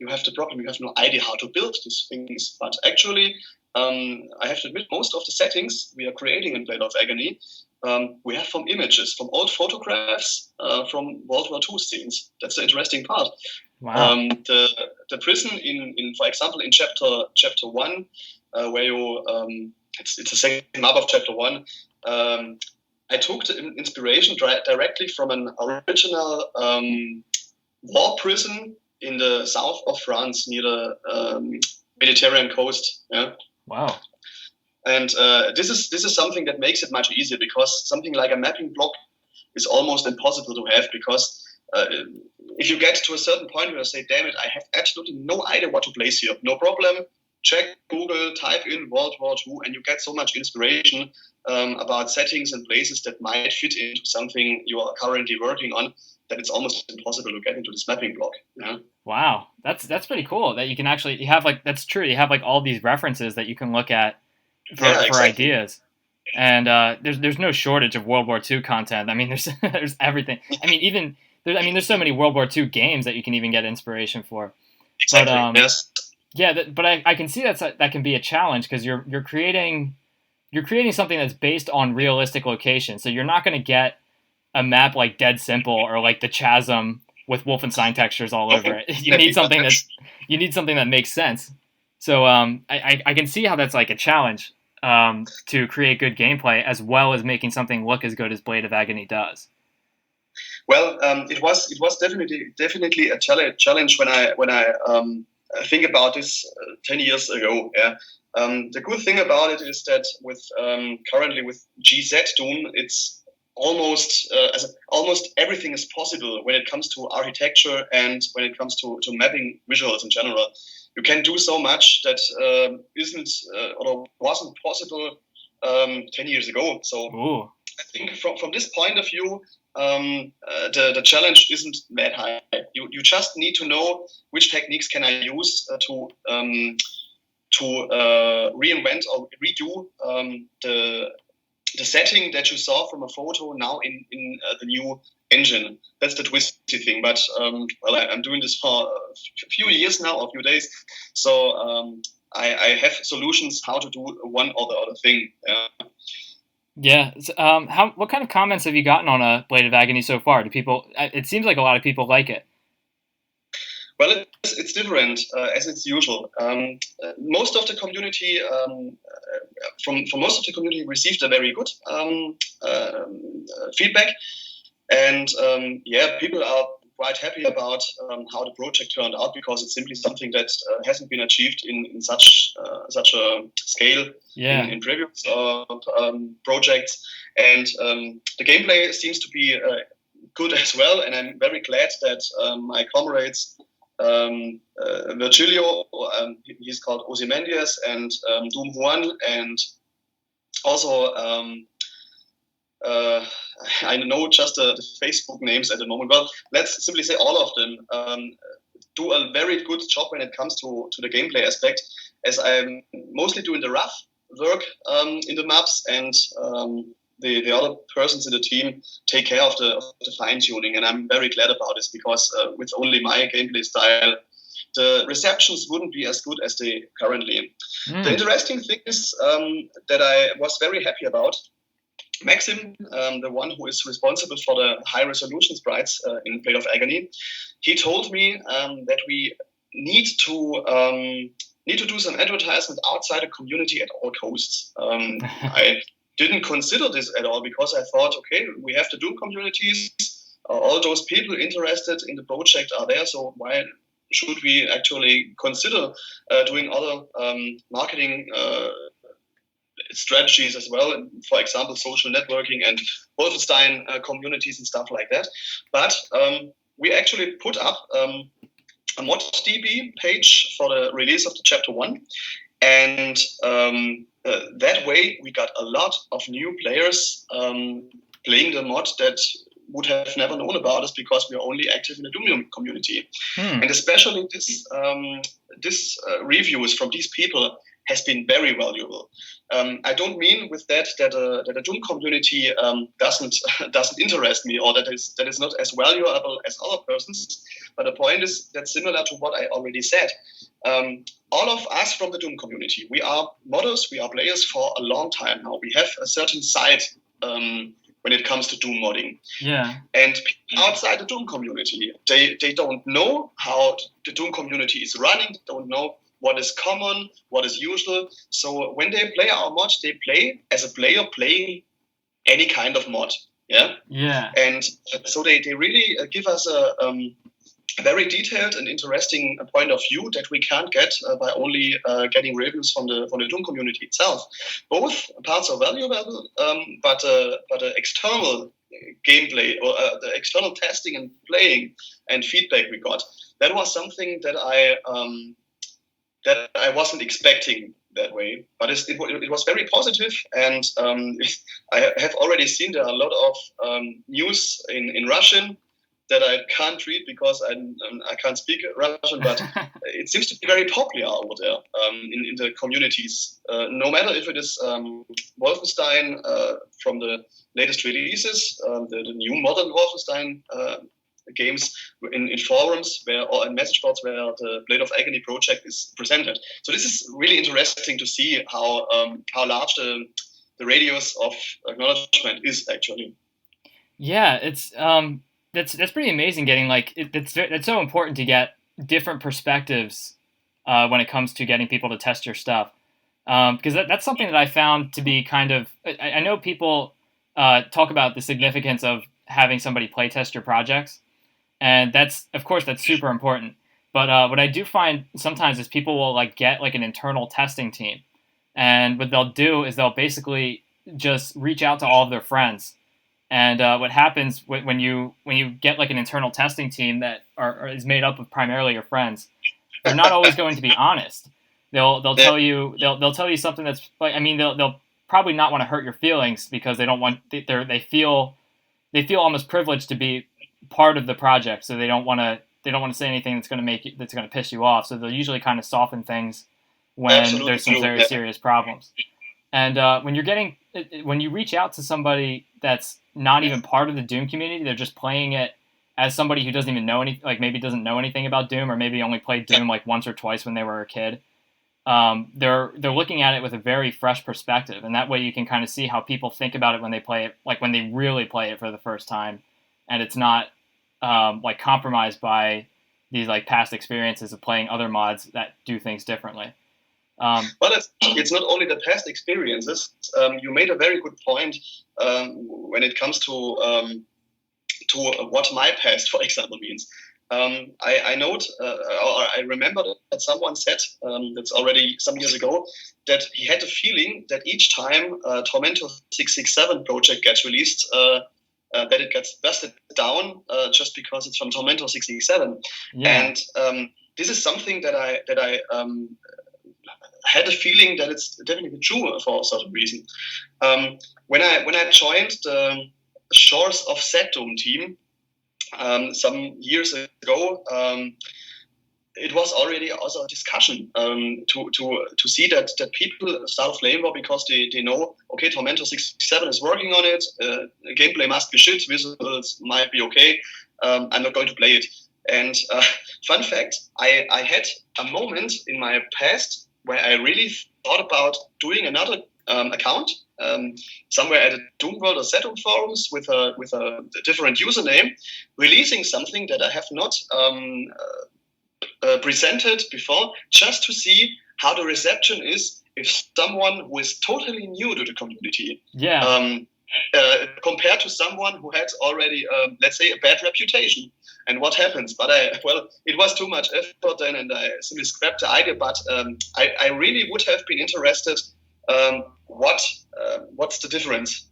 have the problem. You have no idea how to build these things. But actually, I have to admit, most of the settings we are creating in Blade of Agony, we have from images, from old photographs from World War II scenes. That's the interesting part. Wow. The prison in for example, in chapter 1, where you it's the second map of chapter 1. I took the inspiration directly from an original war prison in the south of France, near the Mediterranean coast. Yeah. Wow. And this is something that makes it much easier, because something like a mapping block is almost impossible to have, because if you get to a certain point where you say, damn it, I have absolutely no idea what to place here. No problem. Check Google, type in World War II, and you get so much inspiration about settings and places that might fit into something you are currently working on, that it's almost impossible to get into this mapping block. Yeah. Wow, that's pretty cool that you can actually, you have like, that's true, you have like all these references that you can look at for Exactly. ideas. And there's no shortage of World War II content. I mean, there's everything. I mean, there's so many World War II games that you can even get inspiration for. Exactly. But, yes. Yeah, but I can see that can be a challenge, because you're creating something that's based on realistic locations. So you're not going to get a map like Dead Simple or like the Chasm with Wolfenstein textures all over it. You need something that makes sense. So I can see how that's like a challenge to create good gameplay, as well as making something look as good as Blade of Agony does. Well, it was definitely a challenge when I think about this 10 years ago. Yeah. The good thing about it is that currently with ZDoom, it's almost everything is possible when it comes to architecture and when it comes to mapping visuals in general. You can do so much that isn't or wasn't possible 10 years ago. So Ooh. I think from this point of view, the challenge isn't that high. You just need to know which techniques can I use to reinvent or redo the setting that you saw from a photo now in the new engine. That's the twisty thing. But I'm doing this for a few years now, or a few days, so I have solutions how to do one or the other thing. Yeah. What kind of comments have you gotten on a Blade of Agony so far? Do people? It seems like a lot of people like it. Well, it's different as it's usual. Most of the community, from most of the community, received a very good feedback, and people are quite happy about how the project turned out, because it's simply something that hasn't been achieved in such a scale in previous projects, and the gameplay seems to be good as well. And I'm very glad that my comrades Virgilio, he's called Ozymandias, and Doom Juan, and also I know just the Facebook names at the moment. Well, let's simply say all of them do a very good job when it comes to the gameplay aspect, as I'm mostly doing the rough work in the maps, and the other persons in the team take care of the fine-tuning, and I'm very glad about this, because with only my gameplay style, the receptions wouldn't be as good as they currently. The interesting thing is that I was very happy about. Maxim, the one who is responsible for the high-resolution sprites in Blade of Agony, he told me that we need to do some advertisement outside the community at all costs. I didn't consider this at all, because I thought, okay, we have the Doom communities. All those people interested in the project are there, so why should we actually consider doing other marketing strategies as well? For example, social networking and Wolfenstein communities and stuff like that. But we actually put up a ModDB page for the release of the Chapter 1. And that way we got a lot of new players playing the mod that would have never known about us because we are only active in the Doom community. And especially this reviews from these people has been very valuable. I don't mean with that a Doom community doesn't interest me or that is not as valuable as other persons. But the point is that similar to what I already said, all of us from the Doom community, we are modders, we are players for a long time now. We have a certain side when it comes to Doom modding. Yeah. And people outside the Doom community, they don't know how the Doom community is running, they don't know what is common, what is usual. So when they play our mod, they play as a player playing any kind of mod. Yeah. Yeah. And so they really give us a very detailed and interesting point of view that we can't get by only getting reviews from the Doom community itself. Both parts are valuable, but the external gameplay or the external testing and playing and feedback we got, that was something that I wasn't expecting that way, but it was very positive, and I have already seen there are a lot of news in Russian that I can't read because I can't speak Russian, but it seems to be very popular over there in the communities. No matter if it is Wolfenstein from the latest releases, the new modern Wolfenstein games in forums or in message boards where the Blade of Agony project is presented. So this is really interesting to see how large the radius of acknowledgement is actually. Yeah, it's that's pretty amazing. Getting it's so important to get different perspectives when it comes to getting people to test your stuff, because that's something that I found to be kind of. I know people talk about the significance of having somebody play test your projects. And that's super important. But what I do find sometimes is people will get an internal testing team, and what they'll do is they'll basically just reach out to all of their friends. And what happens when you get an internal testing team that is made up of primarily your friends, they're not always going to be honest. They'll tell you they'll tell you something that's they'll probably not want to hurt your feelings because they don't want they feel almost privileged to be part of the project, so they don't want to say anything that's going to piss you off. So they'll usually kind of soften things when there's some very serious problems. And when you reach out to somebody that's not even part of the Doom community, they're just playing it as somebody who doesn't even know maybe doesn't know anything about Doom, or maybe only played Doom once or twice when they were a kid. They're looking at it with a very fresh perspective, and that way you can kind of see how people think about it when they play it, when they really play it for the first time, and it's not compromised by these past experiences of playing other mods that do things differently. But it's not only the past experiences. You made a very good point when it comes to what my past, for example, means. I note, or I remember that someone said, that's already some years ago, that he had a feeling that each time Tormentor667 project gets released, that it gets busted down just because it's from Tormentor667. Yeah. And this is something that I had a feeling that it's definitely true for a certain reason. When I joined the Shores of ZDoom team some years ago, it was already also a discussion to see that people start a flame war because they know, okay, Tormentor667 is working on it, gameplay must be shit, visuals might be okay, I'm not going to play it. And fun fact, I had a moment in my past where I really thought about doing another account somewhere at the Doom World or ZDoom forums with a different username, releasing something that I have not presented before, just to see how the reception is if someone who is totally new to the community, compared to someone who had already, let's say, a bad reputation, and what happens. But it was too much effort then, and I simply scrapped the idea. But I really would have been interested. What's the difference?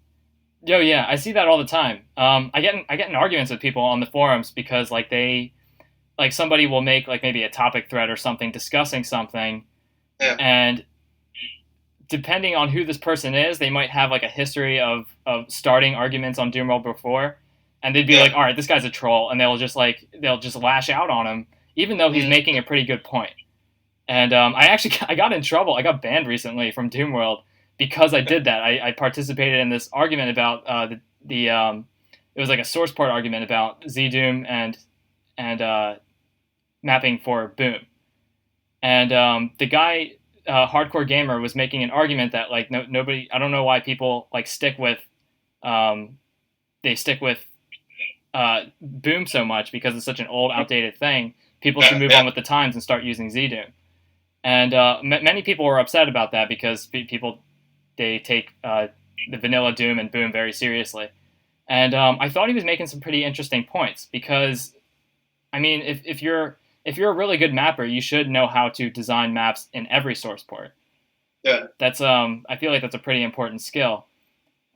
Yo, yeah, I see that all the time. I get in arguments with people on the forums because somebody will make maybe a topic thread or something discussing something, and depending on who this person is, they might have like a history of starting arguments on Doom World before, and they'd be like, all right, this guy's a troll, and they'll just lash out on him, even though he's making a pretty good point. And I got in trouble. I got banned recently from Doom World because I did that. I participated in this argument about it was like a source port argument about ZDoom and mapping for Boom. And the guy, Hardcore Gamer, was making an argument that like nobody. I don't know why people like stick with Boom so much, because it's such an old, outdated thing. People should move on with the times and start using ZDoom. And many people were upset about that because they take the vanilla Doom and Boom very seriously. And I thought he was making some pretty interesting points, because, I mean, if you're a really good mapper, you should know how to design maps in every source port. Yeah. That's I feel like that's a pretty important skill.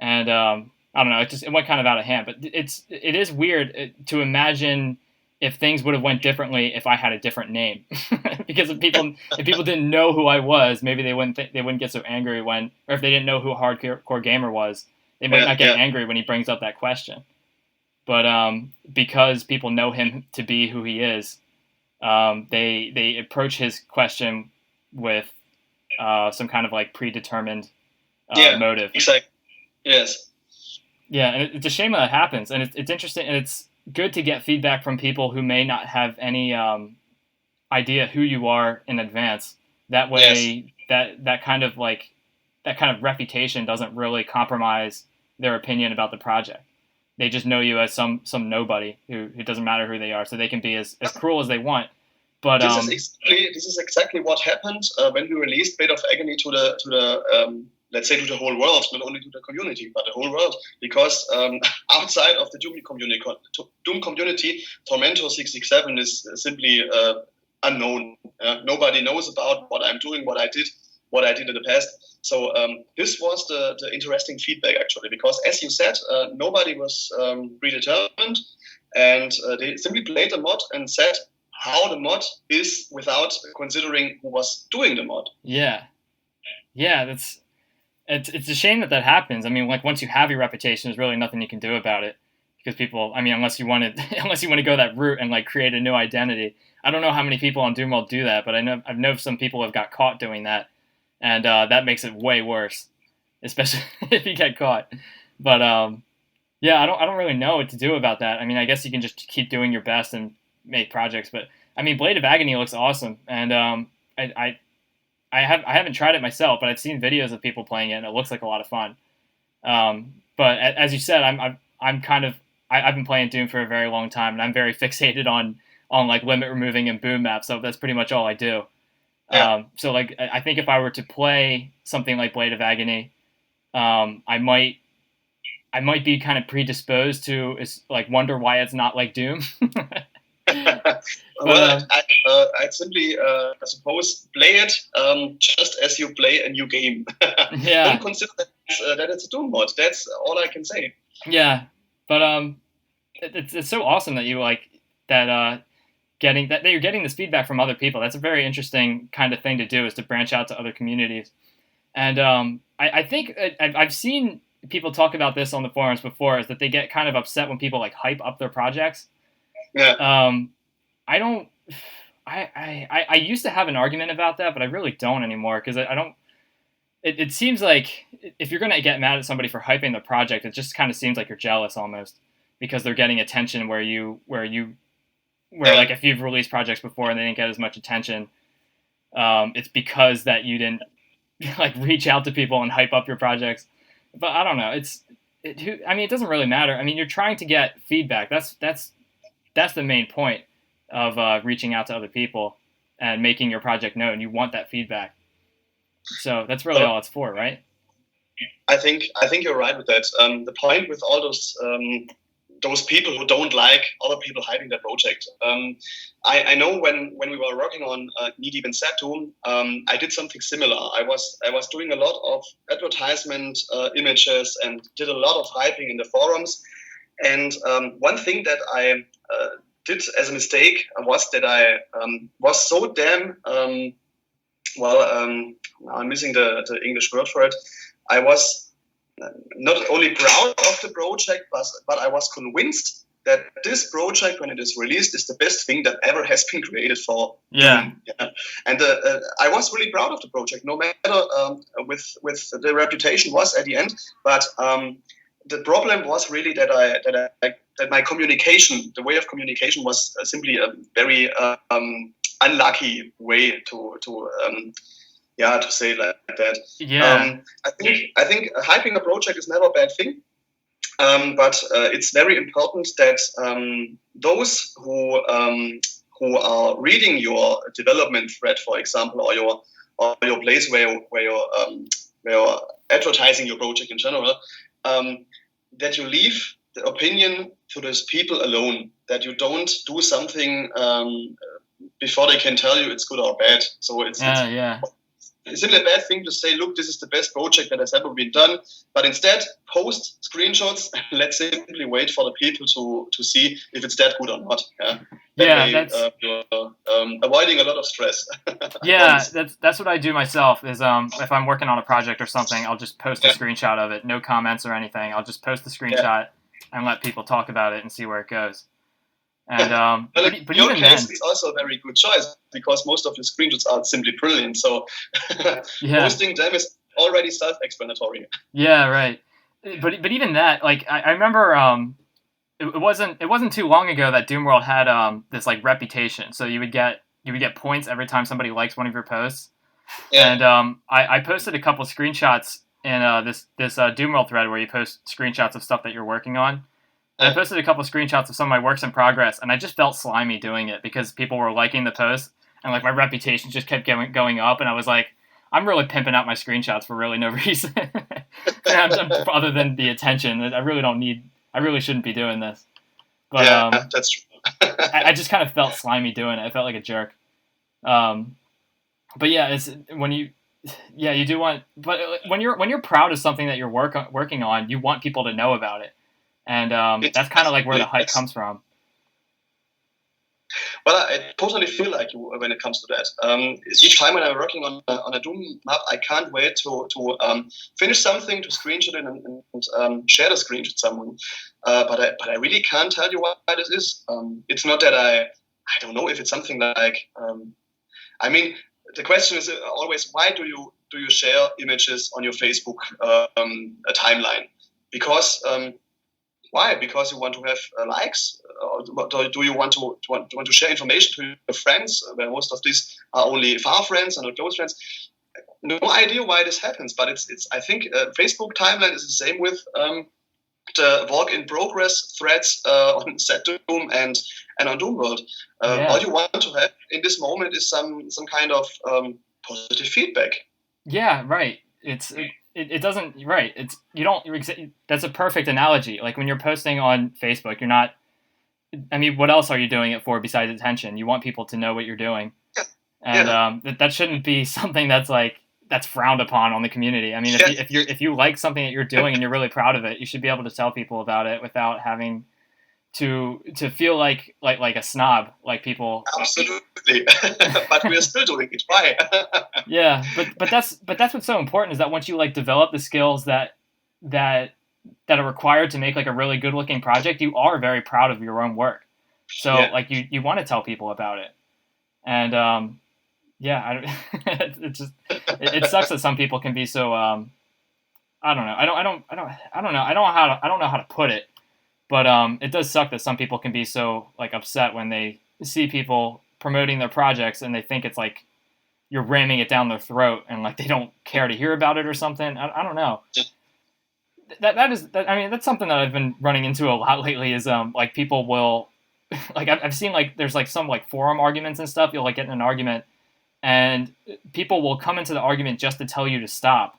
And I don't know, it went kind of out of hand, but it is weird to imagine if things would have went differently if I had a different name. Because if people didn't know who I was, maybe they wouldn't get so angry or if they didn't know who Hardcore Gamer was, they might not get angry when he brings up that question. But because people know him to be who he is, they approach his question with some kind of like predetermined motive. Exactly. Yes. Yeah, and it's a shame that happens, and it's interesting, and it's good to get feedback from people who may not have any idea who you are in advance. That way, that kind of reputation doesn't really compromise their opinion about the project. They just know you as some nobody who doesn't matter who they are, so they can be as cruel as they want. But this is exactly what happened when we released Blade of Agony to the let's say to the whole world, not only to the community, but the whole world. Because outside of the Doom community, Tormentor667 is simply unknown. Nobody knows about what I'm doing, what I did in the past. So this was the interesting feedback, actually, because as you said, nobody was predetermined, and they simply played the mod and said how the mod is without considering who was doing the mod. Yeah, it's a shame that happens. I mean, like, once you have your reputation, there's really nothing you can do about it, because people, I mean, unless you want to go that route and like create a new identity. I don't know how many people on Doom World do that, but I've known some people have got caught doing that, and that makes it way worse, especially if you get caught. But yeah, I don't really know what to do about that. I mean, I guess you can just keep doing your best and make projects. But I mean, Blade of Agony looks awesome, and I haven't tried it myself, but I've seen videos of people playing it, and it looks like a lot of fun. But as you said, I've been playing Doom for a very long time, and I'm very fixated on like limit removing and boom maps, so that's pretty much all I do. Yeah. So like, I think if I were to play something like Blade of Agony, I might be kind of predisposed to like wonder why it's not like Doom. Well, I'd simply, I suppose, play it just as you play a new game. Yeah. Don't consider that it's a Doom mod. That's all I can say. Yeah, but it's so awesome that you like that. That you're getting this feedback from other people. That's a very interesting kind of thing to do, is to branch out to other communities. And I think I've seen people talk about this on the forums before, is that they get kind of upset when people like hype up their projects. Yeah. I used to have an argument about that, but I really don't anymore, because I don't. It seems like if you're gonna get mad at somebody for hyping the project, it just kind of seems like you're jealous almost, because they're getting attention where like if you've released projects before and they didn't get as much attention, it's because that you didn't like reach out to people and hype up your projects. But I don't know. I mean, it doesn't really matter. I mean, you're trying to get feedback. That's the main point of reaching out to other people and making your project known. You want that feedback. So that's really all it's for, right? I think you're right with that. The point with all those people who don't like other people hyping their project. I know when we were working on Knee Deep in ZDoom, I did something similar. I was doing a lot of advertisement images and did a lot of hyping in the forums. And one thing that I did as a mistake was that I was so damn well, I'm missing the English word for it. I was not only proud of the project, but I was convinced that this project, when it is released, is the best thing that ever has been created for Doom. Yeah. And I was really proud of the project, no matter with the reputation was at the end. But the problem was really that my communication, the way of communication, was simply a very unlucky way to say it like that. Yeah. I think hyping a project is never a bad thing. But it's very important that those who are reading your development thread, for example, or your place where you're advertising your project in general, that you leave the opinion to those people alone. That you don't do something before they can tell you it's good or bad. So it's simply a bad thing to say, look, this is the best project that has ever been done. But instead, post screenshots and let's simply wait for the people to see if it's that good or not. You're avoiding a lot of stress. Yeah, that's what I do myself. Is if I'm working on a project or something, I'll just post a screenshot of it, no comments or anything. I'll just post the screenshot and let people talk about it and see where it goes. And but your even case then, is also a very good choice because most of your screenshots are simply brilliant. So posting them is already self-explanatory. Yeah, right. But even that, like I remember, it wasn't too long ago that Doom World had this like reputation. So you would get points every time somebody likes one of your posts. Yeah. And I posted a couple screenshots in this Doom World thread where you post screenshots of stuff that you're working on. And I posted a couple of screenshots of some of my works in progress, and I just felt slimy doing it because people were liking the post, and like my reputation just kept going up, and I was like, I'm really pimping out my screenshots for really no reason, other than the attention. I really shouldn't be doing this. But that's true. I just kind of felt slimy doing it. I felt like a jerk. But yeah, it's when you do want, but when you're proud of something that you're working on, you want people to know about it. And that's kind of like where the hype comes from. Well, I totally feel like you when it comes to that. Each time when I'm working on a Doom map, I can't wait to finish something, to screenshot it and share the screen with someone. But I really can't tell you why this is. It's not that I don't know if it's something like. I mean, the question is always, why do you share images on your Facebook timeline? Because why? Because you want to have likes? Or do you want to share information to your friends? Where most of these are only far friends and not close friends. No idea why this happens, but it's. I think Facebook timeline is the same with the work in progress threads on ZDoom and on Doom World. All you want to have in this moment is some kind of positive feedback. Yeah, right. It doesn't, right. That's a perfect analogy. Like when you're posting on Facebook, you're not, I mean, what else are you doing it for besides attention? You want people to know what you're doing. And that shouldn't be something that's frowned upon on the community. I mean, if you like something that you're doing and you're really proud of it, you should be able to tell people about it without having to feel like a snob, like people. Absolutely. But we're still doing it. Why? Yeah, but that's what's so important is that once you like develop the skills that are required to make like a really good looking project, you are very proud of your own work. So like you want to tell people about it. And it sucks that some people can be so I don't know. I don't know how to put it. But it does suck that some people can be so like upset when they see people promoting their projects and they think it's like you're ramming it down their throat and like they don't care to hear about it or something. I don't know. I mean, that's something that I've been running into a lot lately is like people will like I've seen like there's like some like forum arguments and stuff. You'll like get in an argument and people will come into the argument just to tell you to stop.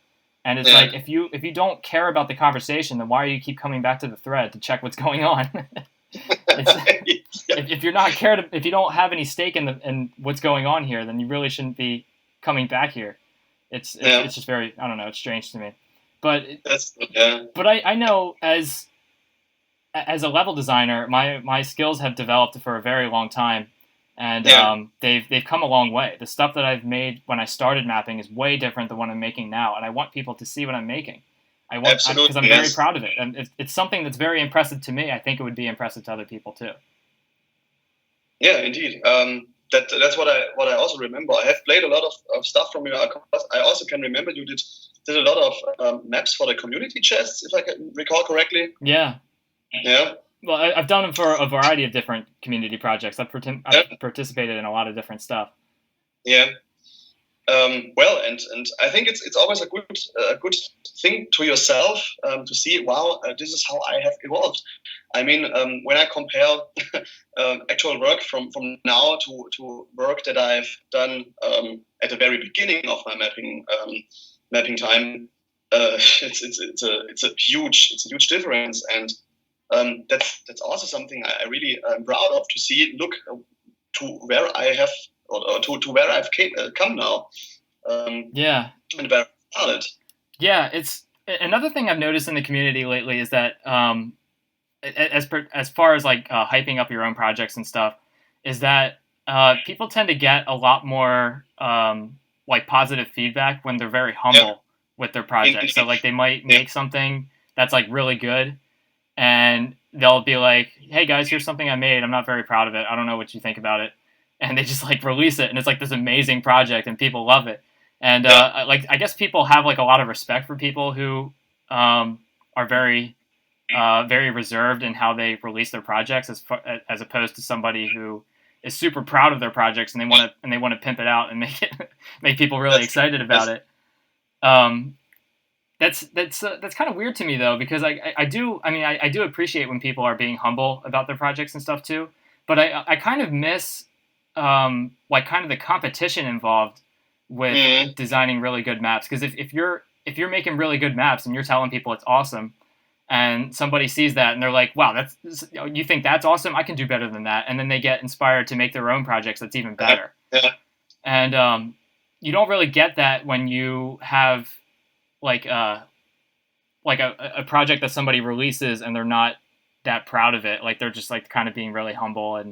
And it's like if you don't care about the conversation, then why do you keep coming back to the thread to check what's going on? If you're not if you don't have any stake in what's going on here, then you really shouldn't be coming back here. It's just very, I don't know, it's strange to me. But but I know as a level designer, my skills have developed for a very long time, and Yeah. they've come a long way. The stuff that I've made when I started mapping is way different than what I'm making now, and I want people to see what I'm making. Because I'm Absolutely, very yes. proud of it, and it's something that's very impressive to me. I think it would be impressive to other people too. Yeah, indeed. That's what I also remember. I have played a lot of stuff from your account. I also can remember you did a lot of maps for the community chests, if I can recall correctly. Yeah. Yeah. Well, I've done them for a variety of different community projects. I've participated in a lot of different stuff. Yeah. Well, and I think it's always a good thing to yourself to see, wow, this is how I have evolved. I mean, when I compare actual work from now to work that I've done at the very beginning of my mapping time, it's a huge difference, and that's also something I really am proud of to see. Look to where I have or to where I've come now. Yeah. And where I started. Yeah, it's another thing I've noticed in the community lately is that as far as like hyping up your own projects and stuff, is that people tend to get a lot more like positive feedback when they're very humble with their projects. So like they might make something that's like really good, and they'll be like, "Hey guys, here's something I made. I'm not very proud of it. I don't know what you think about it," and they just like release it, and it's like this amazing project, and people love it. And like I guess people have like a lot of respect for people who are very very reserved in how they release their projects, as opposed to somebody who is super proud of their projects and they want to pimp it out and make people really excited about it. That's kind of weird to me though, because I do appreciate when people are being humble about their projects and stuff too, but I kind of miss like kind of the competition involved with designing really good maps, because if you're making really good maps and you're telling people it's awesome, and somebody sees that and they're like, wow, you think that's awesome, I can do better than that, and then they get inspired to make their own projects that's even better. And you don't really get that when you have like a project that somebody releases and they're not that proud of it, like they're just like kind of being really humble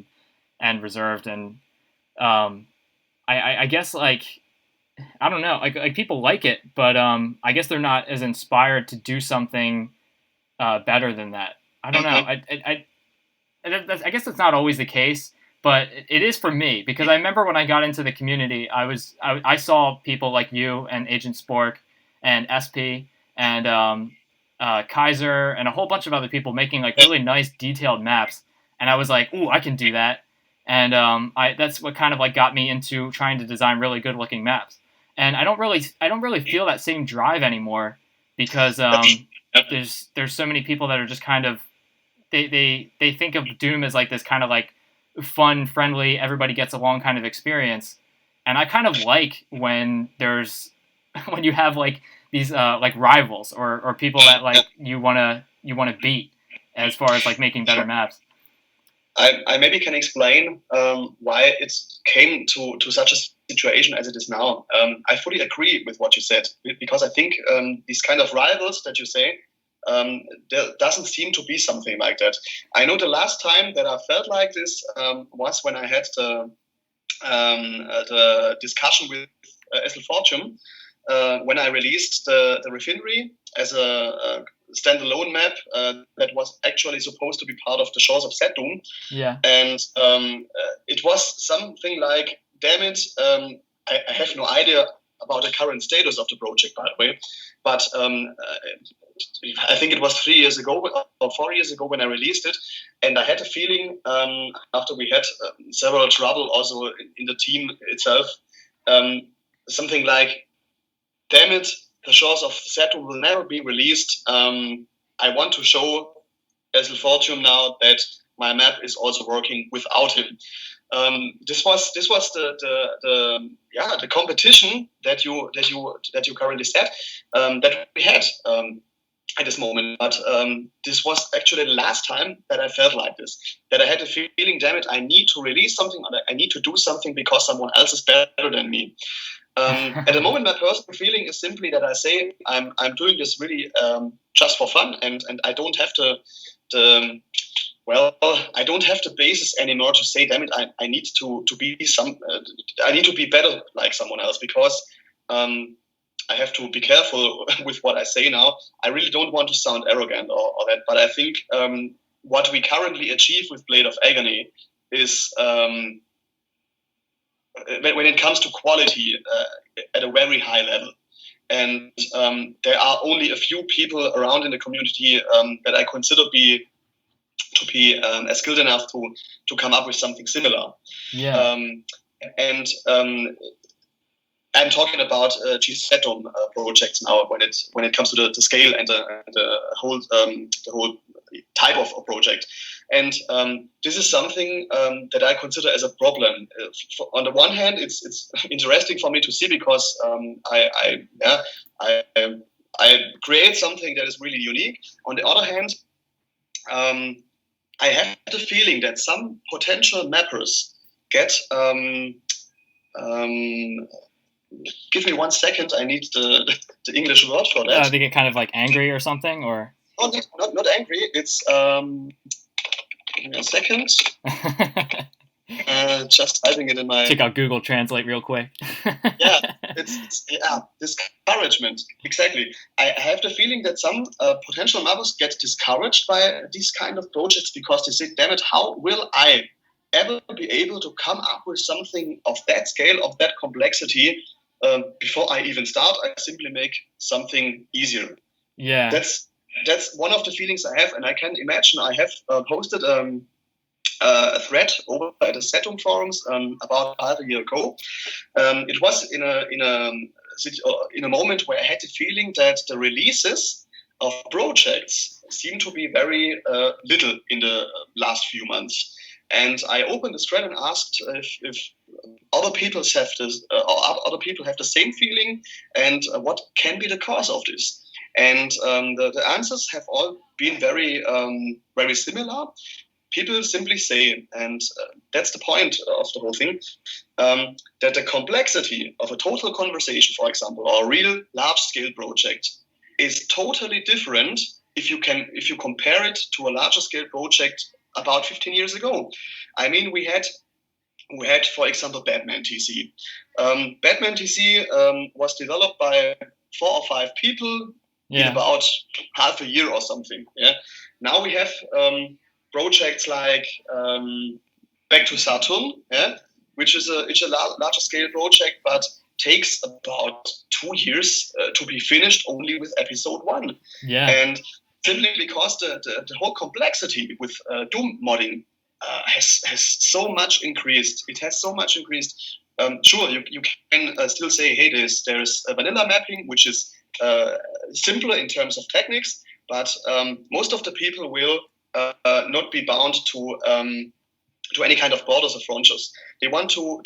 and reserved, and I guess like I don't know, like people like it, but I guess they're not as inspired to do something better than that. I don't know. I guess that's not always the case, but it is for me, because I remember when I got into the community, I saw people like you and Agent Spork and SP and Kaiser and a whole bunch of other people making like really nice detailed maps, and I was like, ooh, I can do that. And that's what kind of like got me into trying to design really good looking maps. And I don't really feel that same drive anymore, because there's so many people that are just kind of they think of Doom as like this kind of like fun, friendly, everybody gets along kind of experience. And I kind of like when you have like these like rivals or people that like you wanna beat as far as like making better maps. I maybe can explain why it came to such a situation as it is now. I fully agree with what you said, because I think these kind of rivals that you say, there doesn't seem to be something like that. I know the last time that I felt like this was when I had the discussion with Essel Fortune when I released the Refinery as a standalone map that was actually supposed to be part of the Shores of ZDoom. Yeah. And it was something like, damn it, I have no idea about the current status of the project, by the way. But I think it was 3 years ago or 4 years ago when I released it. And I had a feeling after we had several trouble also in the team itself, something like, damn it, the Shores of ZDoom will never be released. I want to show Essel Fortune now that my map is also working without him. This was the competition that you currently said that we had at this moment. But this was actually the last time that I felt like this. That I had a feeling, damn it, I need to release something, or I need to do something because someone else is better than me. At the moment, my personal feeling is simply that I say I'm doing this really just for fun, and I don't have the well, I don't have the basis anymore to say, damn it, I need to be I need to be better like someone else, because I have to be careful with what I say now. I really don't want to sound arrogant or that, but I think what we currently achieve with Blade of Agony is, when it comes to quality, at a very high level. And there are only a few people around in the community that I consider to be as skilled enough to come up with something similar. Yeah. And I'm talking about ZDoom projects now when it comes to the scale and the whole type of a project. And this is something that I consider as a problem. On the one hand, it's interesting for me to see, because I create something that is really unique. On the other hand, I have the feeling that some potential mappers get give me 1 second. I need the English word for that. They get kind of like angry or something, or not angry. It's give me a second. Just typing it in my. Check out Google Translate real quick. Yeah, it's discouragement. Exactly. I have the feeling that some potential mappers get discouraged by these kind of projects, because they say, "Damn it, how will I ever be able to come up with something of that scale, of that complexity, before I even start? I simply make something easier." Yeah, that's one of the feelings I have, and I can imagine. I have posted a thread over at the ZDoom forums about half a year ago. It was in a moment where I had the feeling that the releases of projects seem to be very little in the last few months. And I opened this thread and asked if other people have this, or other people have the same feeling, and what can be the cause of this. And the answers have all been very very similar. People simply say, and that's the point of the whole thing, that the complexity of a total conversation, for example, or a real large-scale project, is totally different if you compare it to a larger-scale project about 15 years ago. I mean, we had, for example, Batman TC. Batman TC was developed by 4 or 5 people in about half a year or something. Yeah. Now we have projects like Back to Saturn, which is a larger scale project, but takes about 2 years to be finished only with episode 1. Yeah. And simply because the whole complexity with Doom modding has so much increased. It has so much increased. Sure, you can still say, hey, there's a vanilla mapping, which is simpler in terms of techniques, but most of the people will not be bound to any kind of borders or frontiers. They want to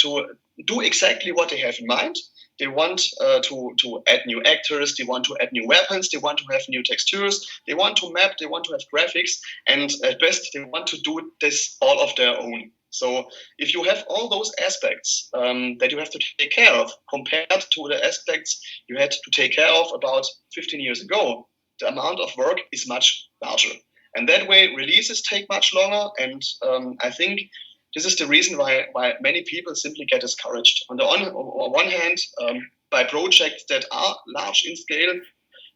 do exactly what they have in mind. They want to add new actors. They want to add new weapons. They want to have new textures. They want to map. They want to have graphics. And at best, they want to do this all of their own. So if you have all those aspects that you have to take care of compared to the aspects you had to take care of about 15 years ago, the amount of work is much larger. And that way, releases take much longer. And I think this is the reason why many people simply get discouraged. On one hand, by projects that are large in scale.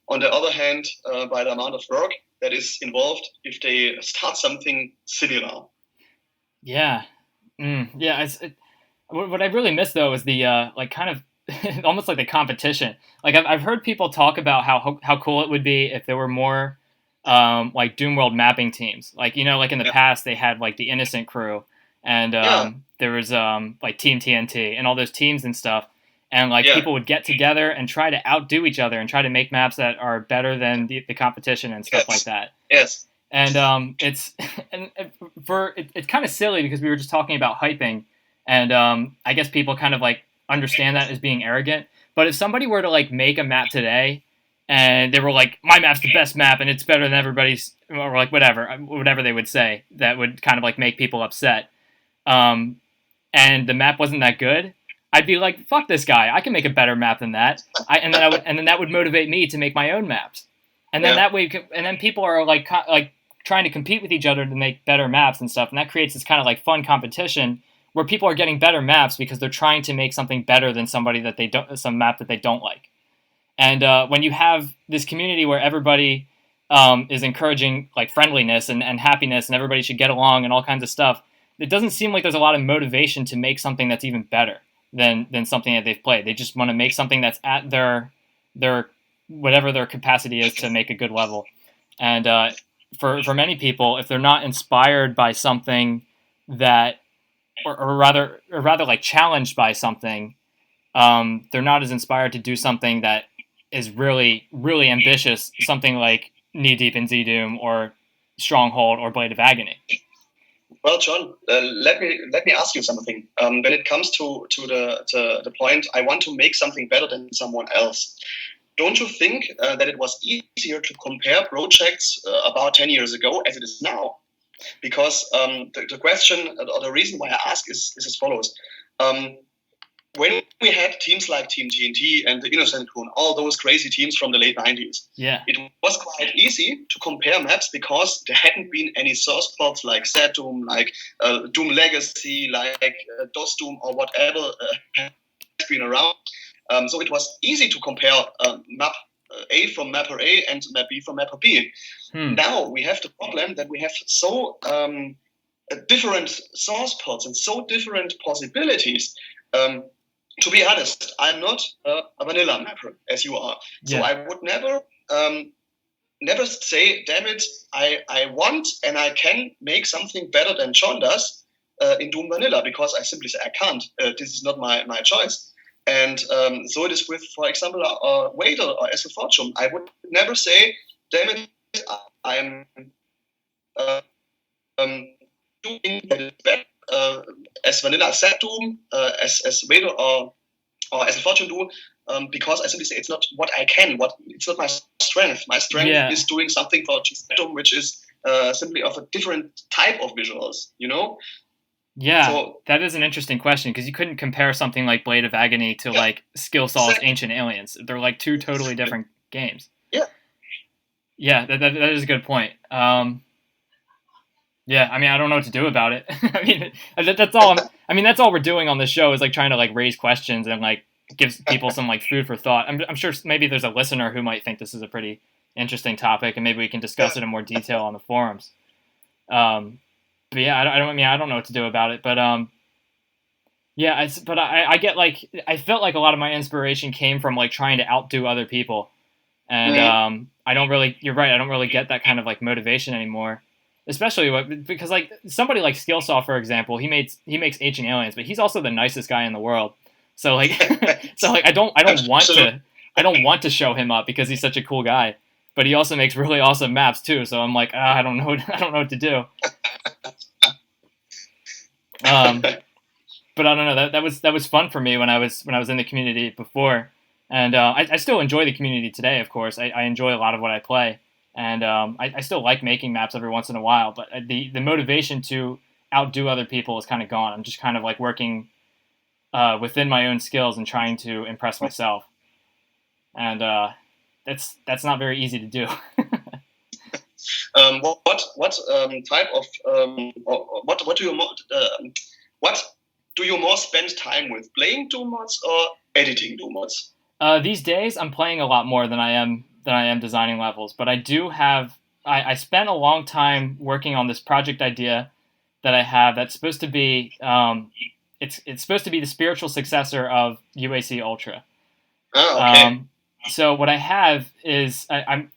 On the other hand, by the amount of work that is involved if they start something similar. Yeah. Yeah. What I really miss, though, is the like kind of almost like the competition. Like I've heard people talk about how cool it would be if there were more like Doom World mapping teams. Like, like in the past they had like the Innocent Crew, and there was like Team TNT and all those teams and stuff. And like people would get together and try to outdo each other and try to make maps that are better than the competition and stuff like that. Yes. And it's kind of silly because we were just talking about hyping, and I guess people kind of like understand that as being arrogant. But if somebody were to like make a map today, and they were like, my map's the best map and it's better than everybody's, or like whatever they would say, that would kind of like make people upset. And the map wasn't that good, I'd be like, fuck this guy, I can make a better map than that. And then that would motivate me to make my own maps. And then that way, and then people are like trying to compete with each other to make better maps and stuff, and that creates this kind of like fun competition where people are getting better maps because they're trying to make something better than some map that they don't like. And when you have this community where everybody is encouraging like friendliness and happiness, and everybody should get along and all kinds of stuff, it doesn't seem like there's a lot of motivation to make something that's even better than something that they've played. They just want to make something that's at their whatever their capacity is to make a good level. And for many people, if they're not inspired by something that, or rather like challenged by something, they're not as inspired to do something that is really, really ambitious, something like Knee Deep in ZDoom or Stronghold or Blade of Agony. Well, John, let me ask you something. When it comes to the point, I want to make something better than someone else. Don't you think that it was easier to compare projects about 10 years ago as it is now? Because the question, or the reason why I ask is as follows. When we had teams like Team TNT and the Innocent Crew, all those crazy teams from the late 90s, it was quite easy to compare maps because there hadn't been any source ports like ZDoom, like Doom Legacy, like DOS-Doom or whatever has been around. So it was easy to compare map A from mapper A and map B from mapper B. Now we have the problem that we have so different source ports and so different possibilities. To be honest, I'm not a vanilla mapper as you are. So I would never say, damn it, I want and I can make something better than John does in Doom Vanilla, because I simply say I can't. This is not my choice. And so it is with, for example, Vader or as a Fortune. I would never say, damn it, I'm doing better as Vanilla ZDoom, as Vader or as a Fortune do, because I simply say it's not what I can, it's not my strength. My strength is doing something for ZDoom, which is simply of a different type of visuals, you know? Yeah, so, that is an interesting question, because you couldn't compare something like Blade of Agony to like Skillsaw's Ancient Aliens. They're like two totally different games. Yeah, that is a good point. Yeah, I mean, I don't know what to do about it. I mean, that's all. That's all we're doing on this show is like trying to like raise questions and like give people some like food for thought. I'm sure maybe there's a listener who might think this is a pretty interesting topic, and maybe we can discuss it in more detail on the forums. But yeah, I don't know what to do about it. But I get like, I felt like a lot of my inspiration came from like trying to outdo other people, and you're right, I don't really get that kind of like motivation anymore. Especially because like somebody like Skillsaw, for example, he makes Ancient Aliens, but he's also the nicest guy in the world. So like, I don't want to show him up because he's such a cool guy. But he also makes really awesome maps too. So I'm like, I don't know what to do. But I don't know. That was fun for me when I was in the community before, and I still enjoy the community today. Of course, I enjoy a lot of what I play. And I still like making maps every once in a while, but the motivation to outdo other people is kind of gone. I'm just kind of like working within my own skills and trying to impress myself, and that's not very easy to do. What type of what do you more spend time with, playing Doom mods or editing Doom mods? These days, I'm playing a lot more than I am designing levels, but I do have. I spent a long time working on this project idea that I have. That's supposed to be. It's supposed to be the spiritual successor of UAC Ultra. Oh, okay. So what I have is I'm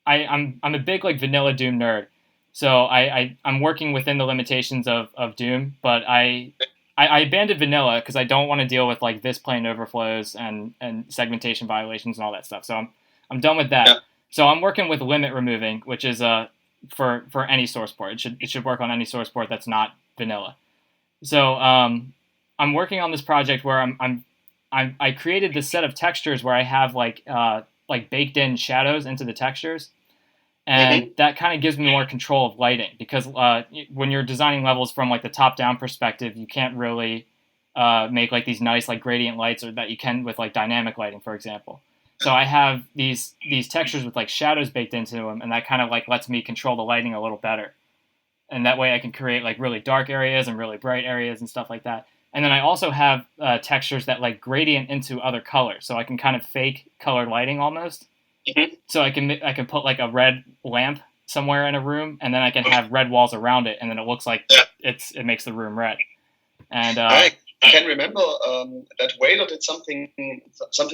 a big like vanilla Doom nerd. So I'm working within the limitations of Doom, but I abandoned vanilla because I don't want to deal with like this plane overflows and segmentation violations and all that stuff. So I'm done with that. Yeah. So I'm working with limit removing, which is for any source port. It should work on any source port that's not vanilla. So I'm working on this project where I created this set of textures where I have like baked in shadows into the textures, and that kind of gives me more control of lighting, because when you're designing levels from like the top down perspective, you can't really make like these nice like gradient lights, or that you can with like dynamic lighting, for example. So I have these textures with like shadows baked into them, and that kind of like lets me control the lighting a little better. And that way I can create like really dark areas and really bright areas and stuff like that. And then I also have textures that like gradient into other colors, so I can kind of fake colored lighting almost. Mm-hmm. So I can put like a red lamp somewhere in a room, and then I can have red walls around it, and then it looks like it makes the room red. And I can remember that Vail did something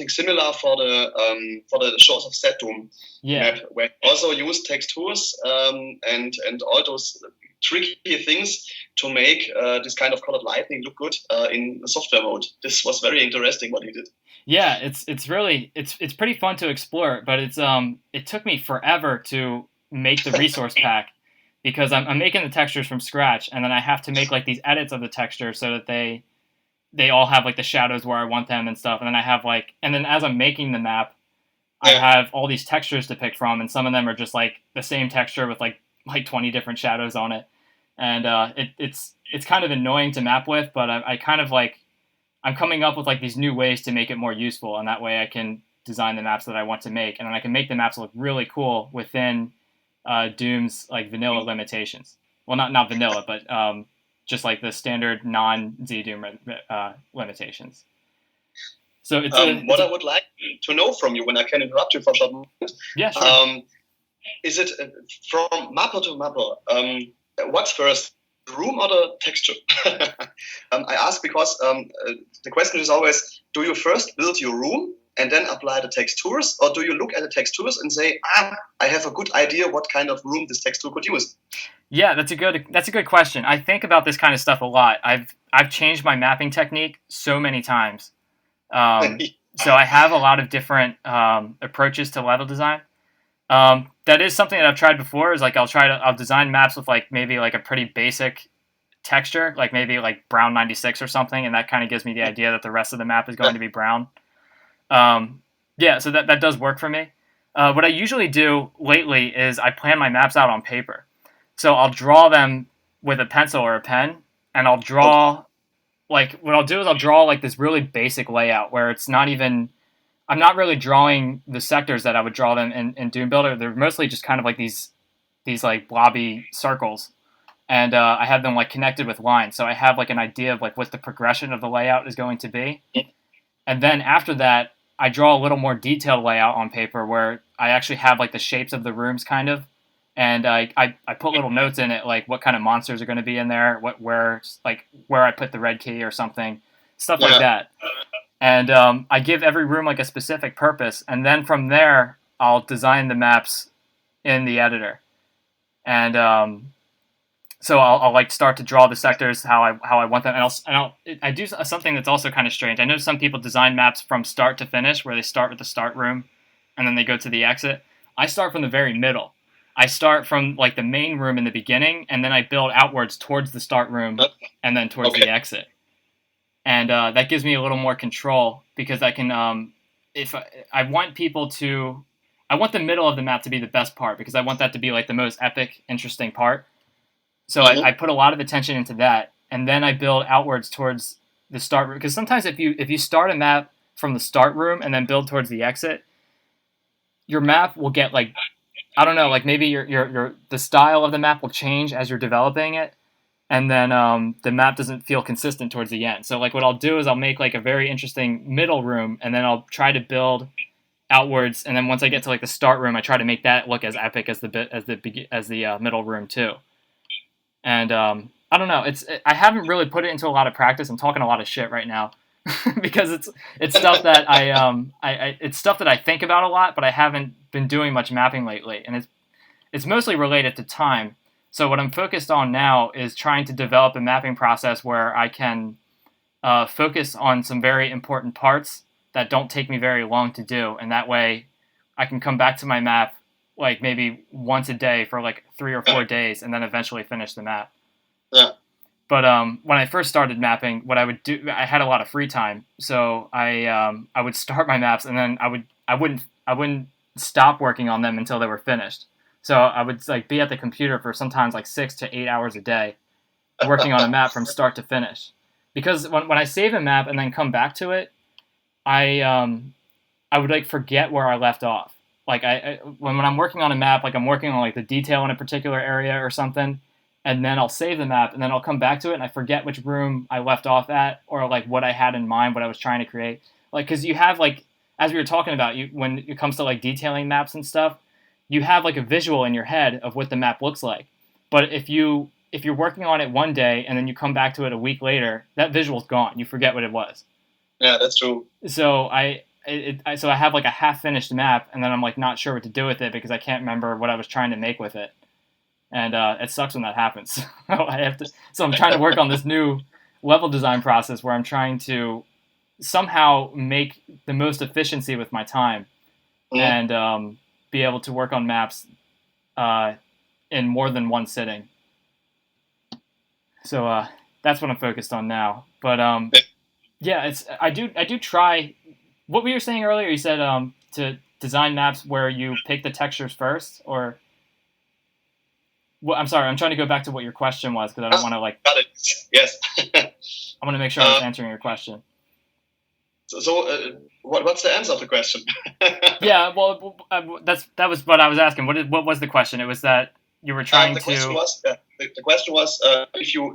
similar for the shores of ZDoom map, where he also used textures and all those tricky things to make this kind of colored lighting look good in the software mode. This was very interesting what he did. Yeah, it's really pretty fun to explore, but it took me forever to make the resource pack, because I'm making the textures from scratch, and then I have to make like these edits of the texture so that they all have like the shadows where I want them and stuff. And then I have and then as I'm making the map, I have all these textures to pick from, and some of them are just like the same texture with like 20 different shadows on it. And it's kind of annoying to map with, but I kind of like, I'm coming up with like these new ways to make it more useful, and that way I can design the maps that I want to make, and then I can make the maps look really cool within Doom's like vanilla limitations. Well, not vanilla, but just like the standard non-ZDoom limitations. So it's what I would like to know from you, when I can interrupt you for a short moment. Yeah, sure. Is it from mapper to mapper? What's first, the room or the texture? I ask because the question is always: do you first build your room and then apply the textures, or do you look at the textures and say, I have a good idea what kind of room this texture could use? Yeah, that's a good question. I think about this kind of stuff a lot. I've changed my mapping technique so many times. So I have a lot of different approaches to level design. That is something that I've tried before. Is like I'll design maps with like maybe like a pretty basic texture, like maybe like brown 96 or something, and that kind of gives me the idea that the rest of the map is going to be brown. Yeah, so that does work for me. What I usually do lately is I plan my maps out on paper. So I'll draw them with a pencil or a pen, and I'll draw like what I'll do is I'll draw like this really basic layout where it's not even, I'm not really drawing the sectors that I would draw them in Doom Builder. They're mostly just kind of like these like blobby circles, and I have them like connected with lines. So I have like an idea of like what the progression of the layout is going to be, and then after that I draw a little more detailed layout on paper where I actually have like the shapes of the rooms kind of, and I put little notes in it like what kind of monsters are going to be in there, where I put the red key or something, stuff like that. And I give every room like a specific purpose, and then from there I'll design the maps in the editor. And so I'll like start to draw the sectors how I want them, and I do something that's also kind of strange. I know some people design maps from start to finish, where they start with the start room, and then they go to the exit. I start from the very middle. I start from like the main room in the beginning, and then I build outwards towards the start room, and then towards the exit. And that gives me a little more control, because I can, if I want I want the middle of the map to be the best part, because I want that to be like the most epic, interesting part. So I put a lot of attention into that, and then I build outwards towards the start room. Because sometimes if you start a map from the start room and then build towards the exit, your map will get like, I don't know, like maybe the style of the map will change as you're developing it, and then the map doesn't feel consistent towards the end. So like what I'll do is I'll make like a very interesting middle room, and then I'll try to build outwards, and then once I get to like the start room, I try to make that look as epic as the middle room too. And I don't know, I haven't really put it into a lot of practice. I'm talking a lot of shit right now because it's stuff that it's stuff that I think about a lot, but I haven't been doing much mapping lately, and it's mostly related to time. So what I'm focused on now is trying to develop a mapping process where I can focus on some very important parts that don't take me very long to do, and that way I can come back to my map like maybe once a day for like 3 or 4 days, and then eventually finish the map. Yeah. But when I first started mapping, what I would do, I had a lot of free time, so I would start my maps, and then I wouldn't stop working on them until they were finished. So I would like be at the computer for sometimes like 6 to 8 hours a day, working on a map from start to finish. Because when I save a map and then come back to it, I I would like forget where I left off. Like when I'm working on a map, like I'm working on like the detail in a particular area or something, and then I'll save the map, and then I'll come back to it, and I forget which room I left off at, or like what I had in mind, what I was trying to create. Like, because you have like, as we were talking about, when it comes to like detailing maps and stuff, you have like a visual in your head of what the map looks like. But if you're working on it one day and then you come back to it a week later, that visual's gone. You forget what it was. Yeah, that's true. So I have like a half finished map, and then I'm like not sure what to do with it because I can't remember what I was trying to make with it, and it sucks when that happens. So I'm trying to work on this new level design process where I'm trying to somehow make the most efficiency with my time, and be able to work on maps in more than one sitting. So that's what I'm focused on now. But yeah, I do try. What were you saying earlier? You said to design maps where you pick the textures first, or I'm sorry, I'm trying to go back to what your question was because I don't want to like. Got it. Yes. I want to make sure I was answering your question. So what's the answer of the question? Yeah, well, that was what I was asking. What was the question? It was that you were trying the question was if you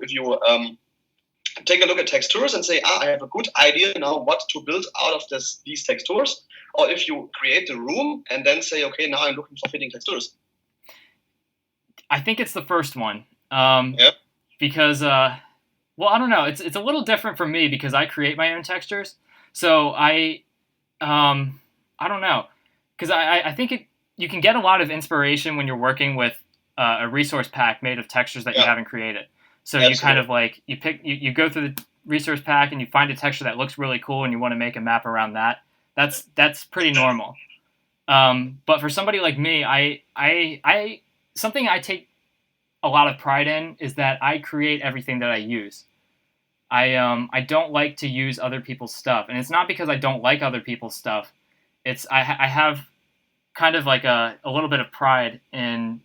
take a look at textures and say, I have a good idea now what to build out of these textures, or if you create the room and then say, okay, now I'm looking for fitting textures. I think it's the first one. Yeah. Because well, I don't know. It's a little different for me because I create my own textures. So I don't know, because I think you can get a lot of inspiration when you're working with a resource pack made of textures that you haven't created. So Absolutely. You kind of like you go through the resource pack and you find a texture that looks really cool and you want to make a map around that. That's pretty normal. But for somebody like me, I something I take a lot of pride in is that I create everything that I use. I don't like to use other people's stuff, and it's not because I don't like other people's stuff. It's I have kind of like a little bit of pride in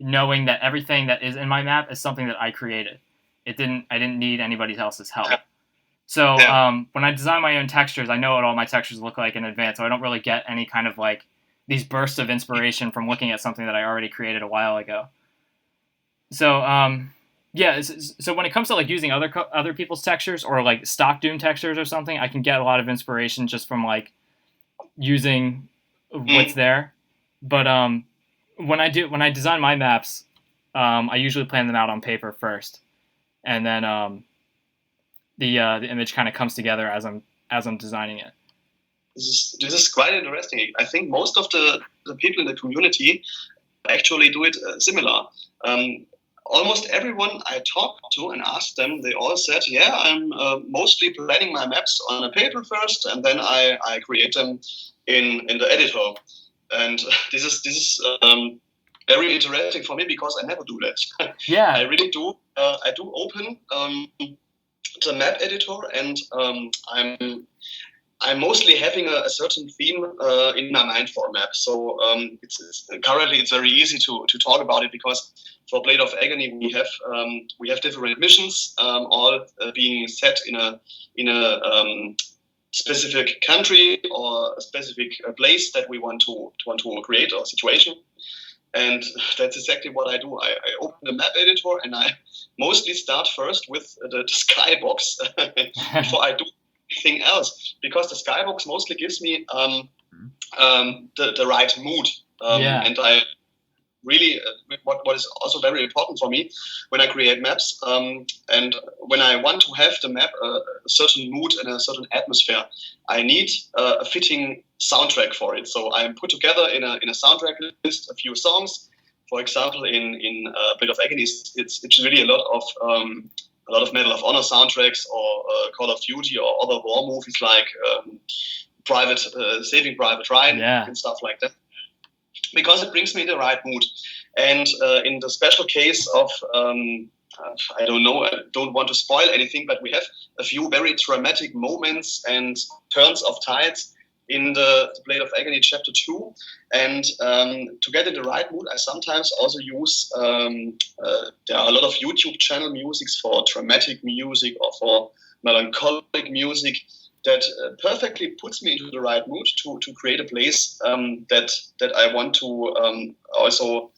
knowing that everything that is in my map is something that I created. I didn't need anybody else's help. So when I design my own textures, I know what all my textures look like in advance, so I don't really get any kind of like these bursts of inspiration from looking at something that I already created a while ago. So yeah, so when it comes to like using other people's textures or like stock Doom textures or something, I can get a lot of inspiration just from like using what's there. But when I design my maps, I usually plan them out on paper first, and then the image kind of comes together as I'm designing it. This is quite interesting. I think most of the people in the community actually do it similar. Almost everyone I talked to and asked them, they all said, yeah, I'm mostly planning my maps on a paper first, and then I create them in the editor. And this is very interesting for me because I never do that. Yeah, I really do. I do open the map editor, and I'm mostly having a certain theme in my mind for a map. So currently it's very easy to talk about it because for Blade of Agony we have different missions, all being set in a specific country or a specific place that we want to create or situation. And that's exactly what I do. I open the map editor and I mostly start first with the skybox before I do anything else, because the skybox mostly gives me the right mood. And I really, what is also very important for me when I create maps, and when I want to have the map a certain mood and a certain atmosphere, I need a fitting soundtrack for it. So I put together in a soundtrack list a few songs. For example, in Blade of Agony, it's really a lot of Medal of Honor soundtracks, or Call of Duty, or other war movies like Saving Private Ryan and stuff like that, because it brings me in the right mood. And in the special case of, I don't know, I don't want to spoil anything, but we have a few very dramatic moments and turns of tides in the Blade of Agony Chapter 2. And to get in the right mood, I sometimes also use, there are a lot of YouTube channel musics for dramatic music or for melancholic music. that perfectly puts me into the right mood to create a place that I want to also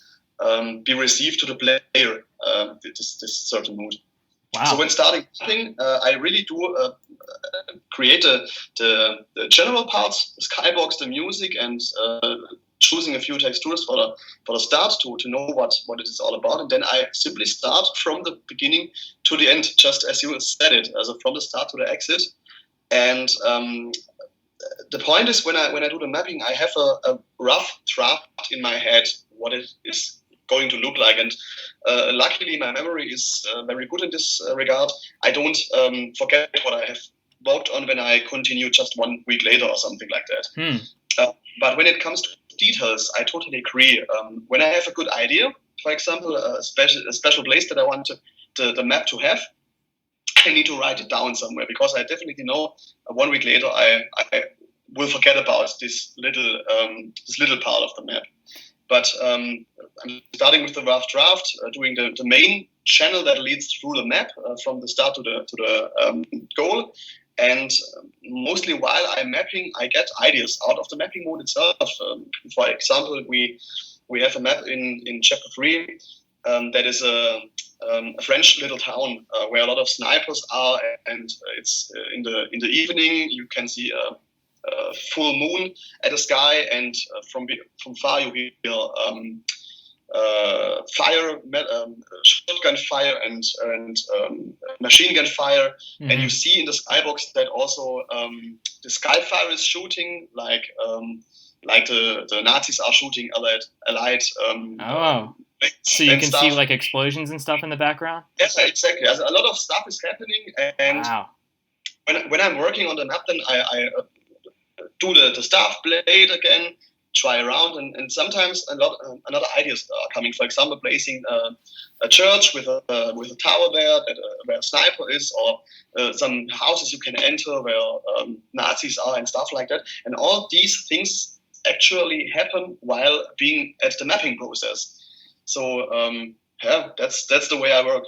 be received to the player, this certain mood. Wow. So when starting mapping, I really do create the general parts, the skybox, the music, and choosing a few textures for the start to know what it is all about. And then I simply start from the beginning to the end, just as you said it, also from the start to the exit. And the point is, when I do the mapping, I have a rough draft in my head what it is going to look like. And luckily, my memory is very good in this regard. I don't forget what I have worked on when I continue just 1 week later or something like that. But when it comes to details, I totally agree. When I have a good idea, for example, a special place that I want the map to have, I need to write it down somewhere, because I definitely know 1 week later I will forget about this little part of the map. But I'm starting with the rough draft, doing the main channel that leads through the map from the start to the goal. And mostly while I'm mapping, I get ideas out of the mapping mode itself. For example, we have a map in Chapter 3 that is a French little town where a lot of snipers are, and it's in the evening. You can see a full moon at the sky, and from far you hear fire, shotgun fire, and machine gun fire. Mm-hmm. And you see in the skybox that also the Skyfire is shooting, like the Nazis are shooting Allied. So you can see like explosions and stuff in the background? Yes, exactly. A lot of stuff is happening, and wow. When I'm working on the map, then I do the staff blade again, try around, and sometimes another ideas are coming. For example, placing a church with a tower there where a sniper is, or some houses you can enter where Nazis are and stuff like that. And all these things actually happen while being at the mapping process. So that's the way I work.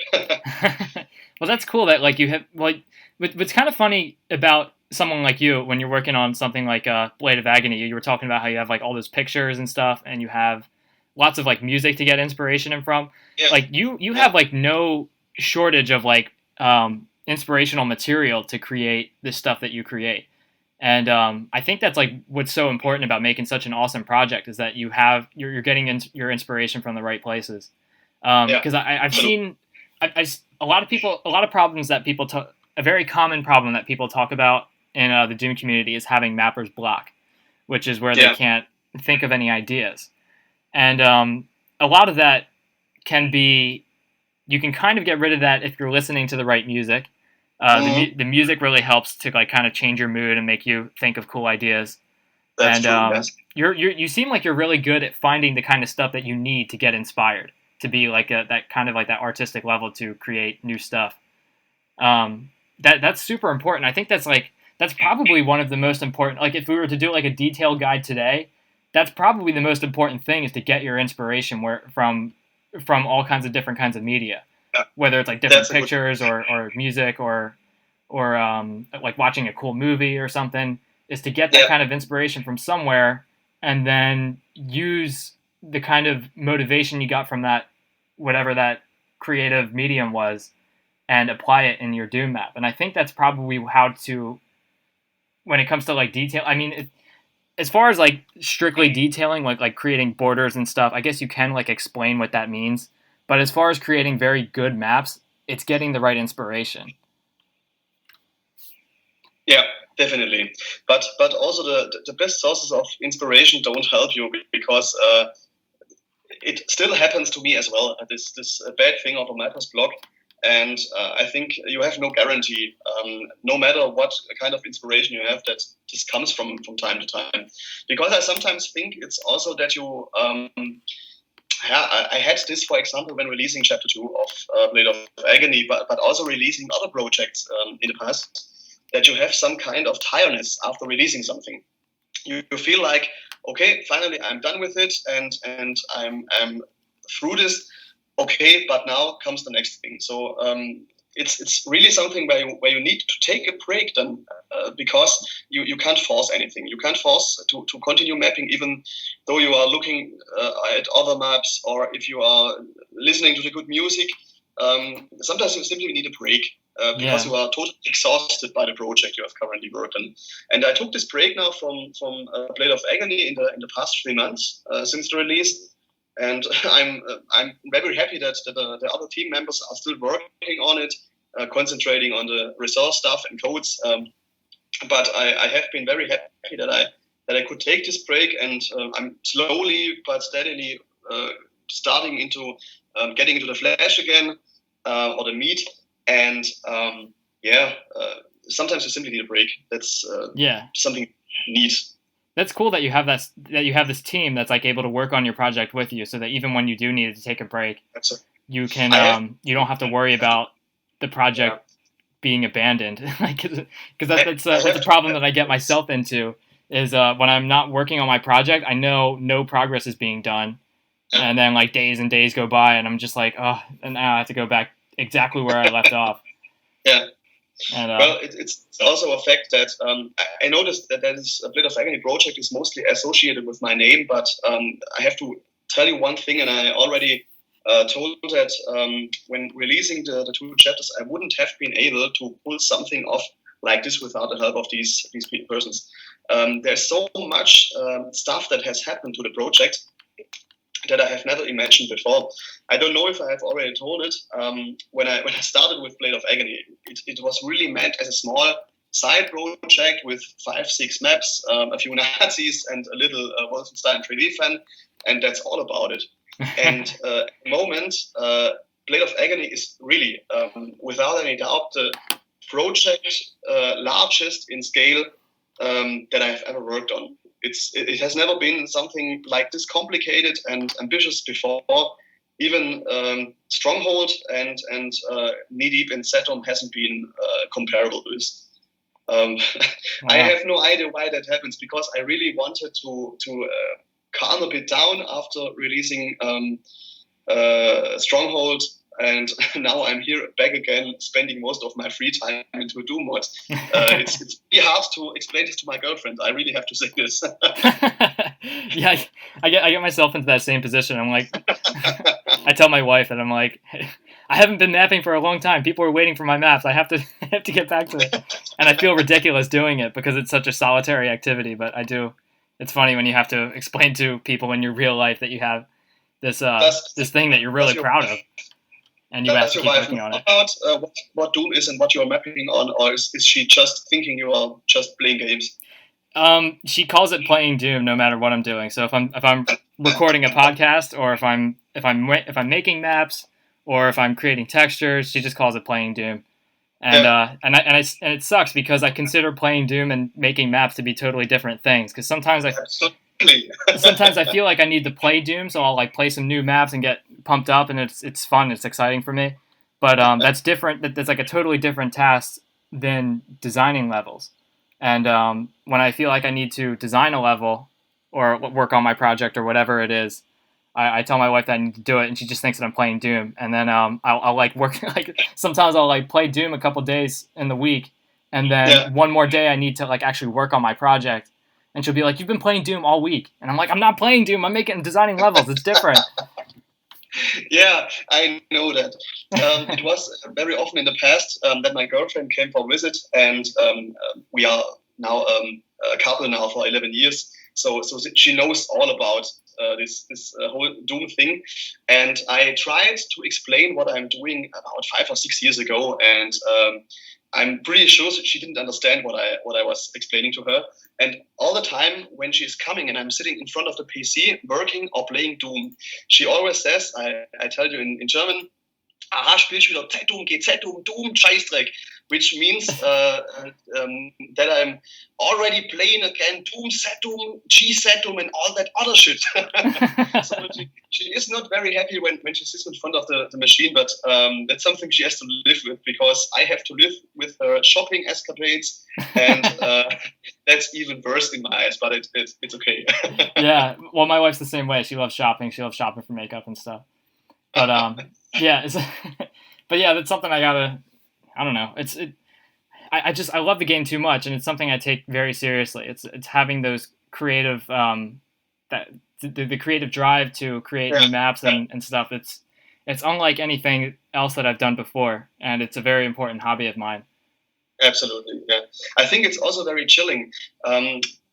Well, that's cool that like you have like. What's kind of funny about someone like you, when you're working on something like Blade of Agony, you were talking about how you have like all those pictures and stuff, and you have lots of like music to get inspiration from. Yeah. Like you have like no shortage of like inspirational material to create this stuff that you create. And I think that's like what's so important about making such an awesome project, is that you're getting your inspiration from the right places. Because I've seen a lot of problems that people a very common problem that people talk about in the Doom community is having mapper's block, which is where they can't think of any ideas. And a lot of that you can kind of get rid of that if you're listening to the right music. The music really helps to like kind of change your mood and make you think of cool ideas. That's true. You seem like you're really good at finding the kind of stuff that you need to get inspired, to be like that kind of like that artistic level to create new stuff. That's super important. I think that's probably one of the most important. Like if we were to do like a detailed guide today, that's probably the most important thing, is to get your inspiration from all kinds of different kinds of media. Whether it's like different pictures or music or like watching a cool movie or something, is to get that kind of inspiration from somewhere, and then use the kind of motivation you got from that, whatever that creative medium was, and apply it in your Doom map. And I think that's probably when it comes to like detail, I mean, as far as like strictly detailing, like creating borders and stuff, I guess you can like explain what that means. But as far as creating very good maps, it's getting the right inspiration. Yeah, definitely. But also the best sources of inspiration don't help you, because it still happens to me as well. This bad thing of a mapper's block. And I think you have no guarantee, no matter what kind of inspiration you have, that this comes from time to time. Because I sometimes think it's also that you... I had this, for example, when releasing Chapter 2 of Blade of Agony, but also releasing other projects in the past, that you have some kind of tiredness after releasing something. You feel like, okay, finally I'm done with it, and I'm through this. Okay, but now comes the next thing. So it's really something where you need to take a break then, because you can't force anything. You can't force to continue mapping even though you are looking at other maps, or if you are listening to the good music. Sometimes you simply need a break because you are totally exhausted by the project you have currently worked on. And I took this break now from Blade of Agony in the past 3 months since the release. And I'm very happy that the other team members are still working on it, concentrating on the resource stuff and codes. But I have been very happy that I could take this break, and I'm slowly but steadily starting into getting into the flesh again, or the meat. And sometimes you simply need a break. That's something neat. That's cool that you have this team that's like able to work on your project with you, so that even when you do need to take a break, you can you don't have to worry about the project being abandoned. Because that's a problem that I get myself into, is when I'm not working on my project, I know no progress is being done, and then like days and days go by, and I'm just like, oh, and now I have to go back exactly where I left off. Yeah. And, well, it's also a fact that I noticed that this Blade of Agony project is mostly associated with my name, but I have to tell you one thing, and I already told that when releasing the 2 chapters, I wouldn't have been able to pull something off like this without the help of these persons. There's so much stuff that has happened to the project that I have never imagined before. I don't know if I have already told it. When I started with Blade of Agony, it was really meant as a small side project with 5-6 maps, a few Nazis, and a little Wolfenstein 3D fan, and that's all about it. And at the moment, Blade of Agony is really, without any doubt, the project largest in scale that I've ever worked on. It has never been something like this complicated and ambitious before. Even Stronghold and Knee Deep in ZDoom hasn't been comparable to this. Wow. I have no idea why that happens, because I really wanted to calm a bit down after releasing Stronghold, and now I'm here back again, spending most of my free time into Doom mod. It's really hard to explain this to my girlfriend. I really have to say this. Yeah, I get myself into that same position. I'm like, I tell my wife that I'm like, hey, I haven't been mapping for a long time. People are waiting for my maps. I have to get back to it, and I feel ridiculous doing it because it's such a solitary activity. But I do. It's funny when you have to explain to people in your real life that you have this this thing that you're really proud of. And you have to keep working on it. About what Doom is and what you're mapping on, or is she just thinking you are just playing games? She calls it playing Doom no matter what I'm doing. So if I'm recording a podcast, or if I'm making maps, or if I'm creating textures, she just calls it playing Doom. And and it sucks because I consider playing Doom and making maps to be totally different things. Because sometimes I feel like I need to play Doom, so I'll like play some new maps and get pumped up, and it's fun, it's exciting for me. But that's different. That's like a totally different task than designing levels. And when I feel like I need to design a level or work on my project or whatever it is, I tell my wife that I need to do it, and she just thinks that I'm playing Doom. And then I'll like work like sometimes I'll like play Doom a couple days in the week, and then one more day I need to like actually work on my project. And she'll be like, "You've been playing Doom all week." And I'm like, "I'm not playing Doom. I'm designing levels. It's different." Yeah, I know that. It was very often in the past that my girlfriend came for a visit, and we are now a couple now for 11 years. So she knows all about this whole Doom thing. And I tried to explain what I'm doing about 5 or 6 years ago, and I'm pretty sure that she didn't understand what I was explaining to her. And all the time when she's coming and I'm sitting in front of the PC working or playing Doom, she always says, I tell you in German, aha, spielst wieder ZDoom, GZDoom, Doom, Scheißdreck, which means that I'm already playing again Doom, ZDoom, GZDoom, and all that other shit. So she is not very happy when she sits in front of the machine, but that's something she has to live with, because I have to live with her shopping escapades, and that's even worse in my eyes, but it's okay. Yeah, well, my wife's the same way. She loves shopping. She loves shopping for makeup and stuff. But yeah, but yeah, that's something I gotta I don't know. I love the game too much, and it's something I take very seriously. It's having those creative that the creative drive to create new maps and stuff. It's unlike anything else that I've done before, and it's a very important hobby of mine. Absolutely, yeah. I think it's also very chilling.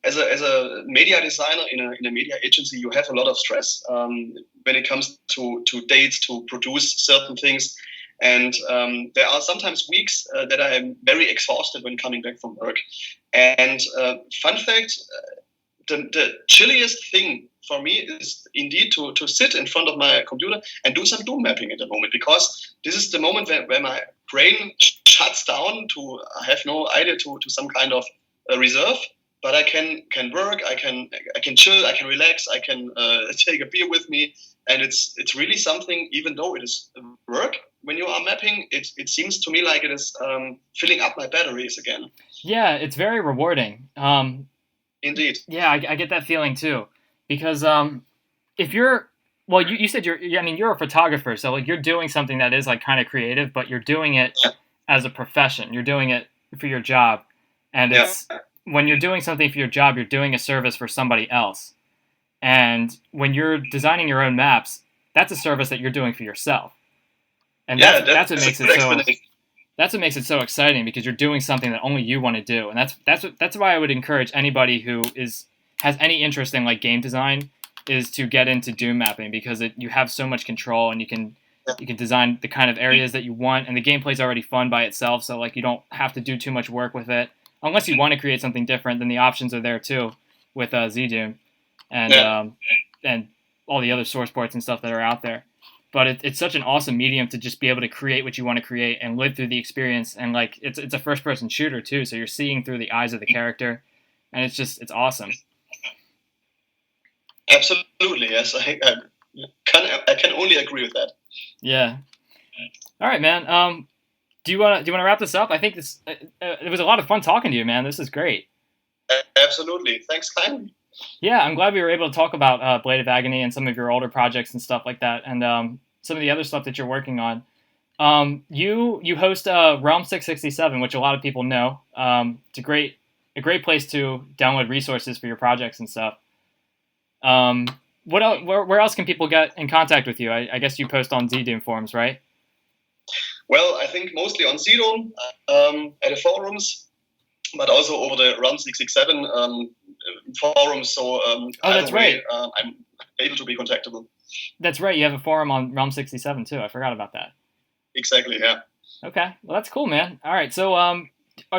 As a media designer in a media agency, you have a lot of stress when it comes to dates to produce certain things. And there are sometimes weeks that I am very exhausted when coming back from work. And fun fact, the chilliest thing for me is indeed to sit in front of my computer and do some Doom mapping at the moment, because this is the moment where my brain shuts down to have no idea to some kind of reserve. But I can work, I can chill, I can relax, I can take a beer with me, and it's really something. Even though it is work, when you are mapping, it seems to me like it is filling up my batteries again. Yeah, it's very rewarding. Indeed. Yeah, I get that feeling too, because if you're you said you're a photographer, so like you're doing something that is like kind of creative, but you're doing it as a profession. You're doing it for your job, and it's. When you're doing something for your job, you're doing a service for somebody else. And when you're designing your own maps, that's a service that you're doing for yourself. And that's what makes it so exciting, because you're doing something that only you want to do. And that's why I would encourage anybody who has any interest in like game design is to get into Doom mapping, because you have so much control, and you can design the kind of areas that you want, and the gameplay's already fun by itself, so like you don't have to do too much work with it. Unless you want to create something different, then the options are there too with ZDoom and all the other source ports and stuff that are out there. But it's such an awesome medium to just be able to create what you want to create and live through the experience. And like it's a first person shooter too, so you're seeing through the eyes of the character, and it's awesome. Absolutely, yes. I can only agree with that. Yeah. All right, man. Do you want to wrap this up? I think it was a lot of fun talking to you, man. This is great. Absolutely. Thanks kindly. Yeah, I'm glad we were able to talk about Blade of Agony and some of your older projects and stuff like that, and some of the other stuff that you're working on. You host Realm 667, which a lot of people know. It's a great place to download resources for your projects and stuff. Where else can people get in contact with you? I guess you post on ZDoom forums, right? Well, I think mostly on ZDoom, at the forums, but also over the Realm 667 forums. So that's right. I'm able to be contactable. That's right. You have a forum on Realm 67 too. I forgot about that. Exactly. Yeah. Okay. Well, that's cool, man. All right. So,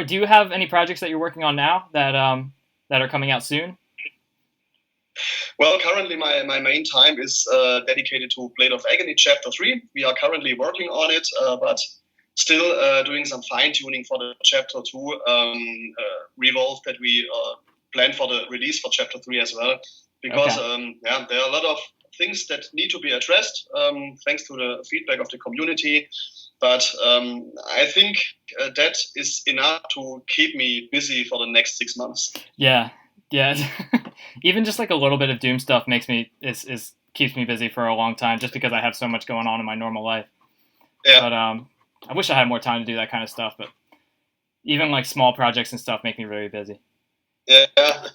do you have any projects that you're working on now that are coming out soon? Well, currently my main time is dedicated to Blade of Agony Chapter 3. We are currently working on it, but still doing some fine-tuning for the Chapter 2 revolve that we plan for the release for Chapter 3 as well. Because there are a lot of things that need to be addressed thanks to the feedback of the community. But I think that is enough to keep me busy for the next 6 months. Yeah. Even just like a little bit of Doom stuff keeps me busy for a long time, just because I have so much going on in my normal life. Yeah. But I wish I had more time to do that kind of stuff. But even like small projects and stuff make me very busy. Yeah,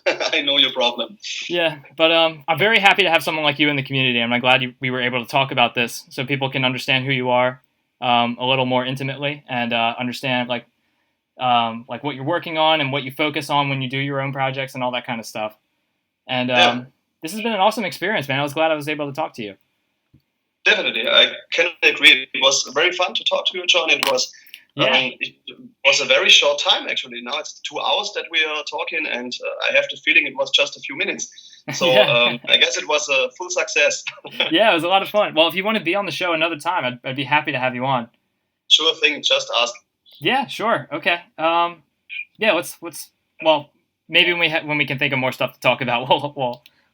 I know your problem. Yeah, but I'm very happy to have someone like you in the community, and I'm glad we were able to talk about this so people can understand who you are a little more intimately, and understand like what you're working on and what you focus on when you do your own projects and all that kind of stuff. And this has been an awesome experience, man. I was glad I was able to talk to you. Definitely, I can agree. It was very fun to talk to you, John. It was a very short time, actually. Now it's 2 hours that we are talking, and I have the feeling it was just a few minutes. So I guess it was a full success. Yeah, it was a lot of fun. Well, if you want to be on the show another time, I'd be happy to have you on. Sure thing. Just ask. Yeah, sure. Okay. Well, maybe when we can think of more stuff to talk about,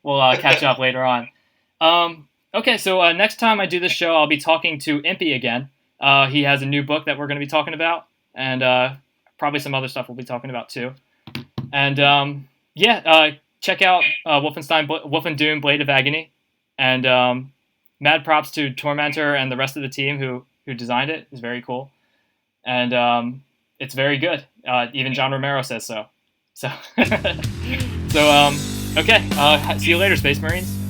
we'll catch up later on. Okay, so next time I do this show, I'll be talking to Impy again. He has a new book that we're going to be talking about, and probably some other stuff we'll be talking about too. And check out WolfenDoom, Blade of Agony, and mad props to Tormentor and the rest of the team who designed it. It's very cool. and it's very good. Even John Romero says so. So, okay. See you later, Space Marines.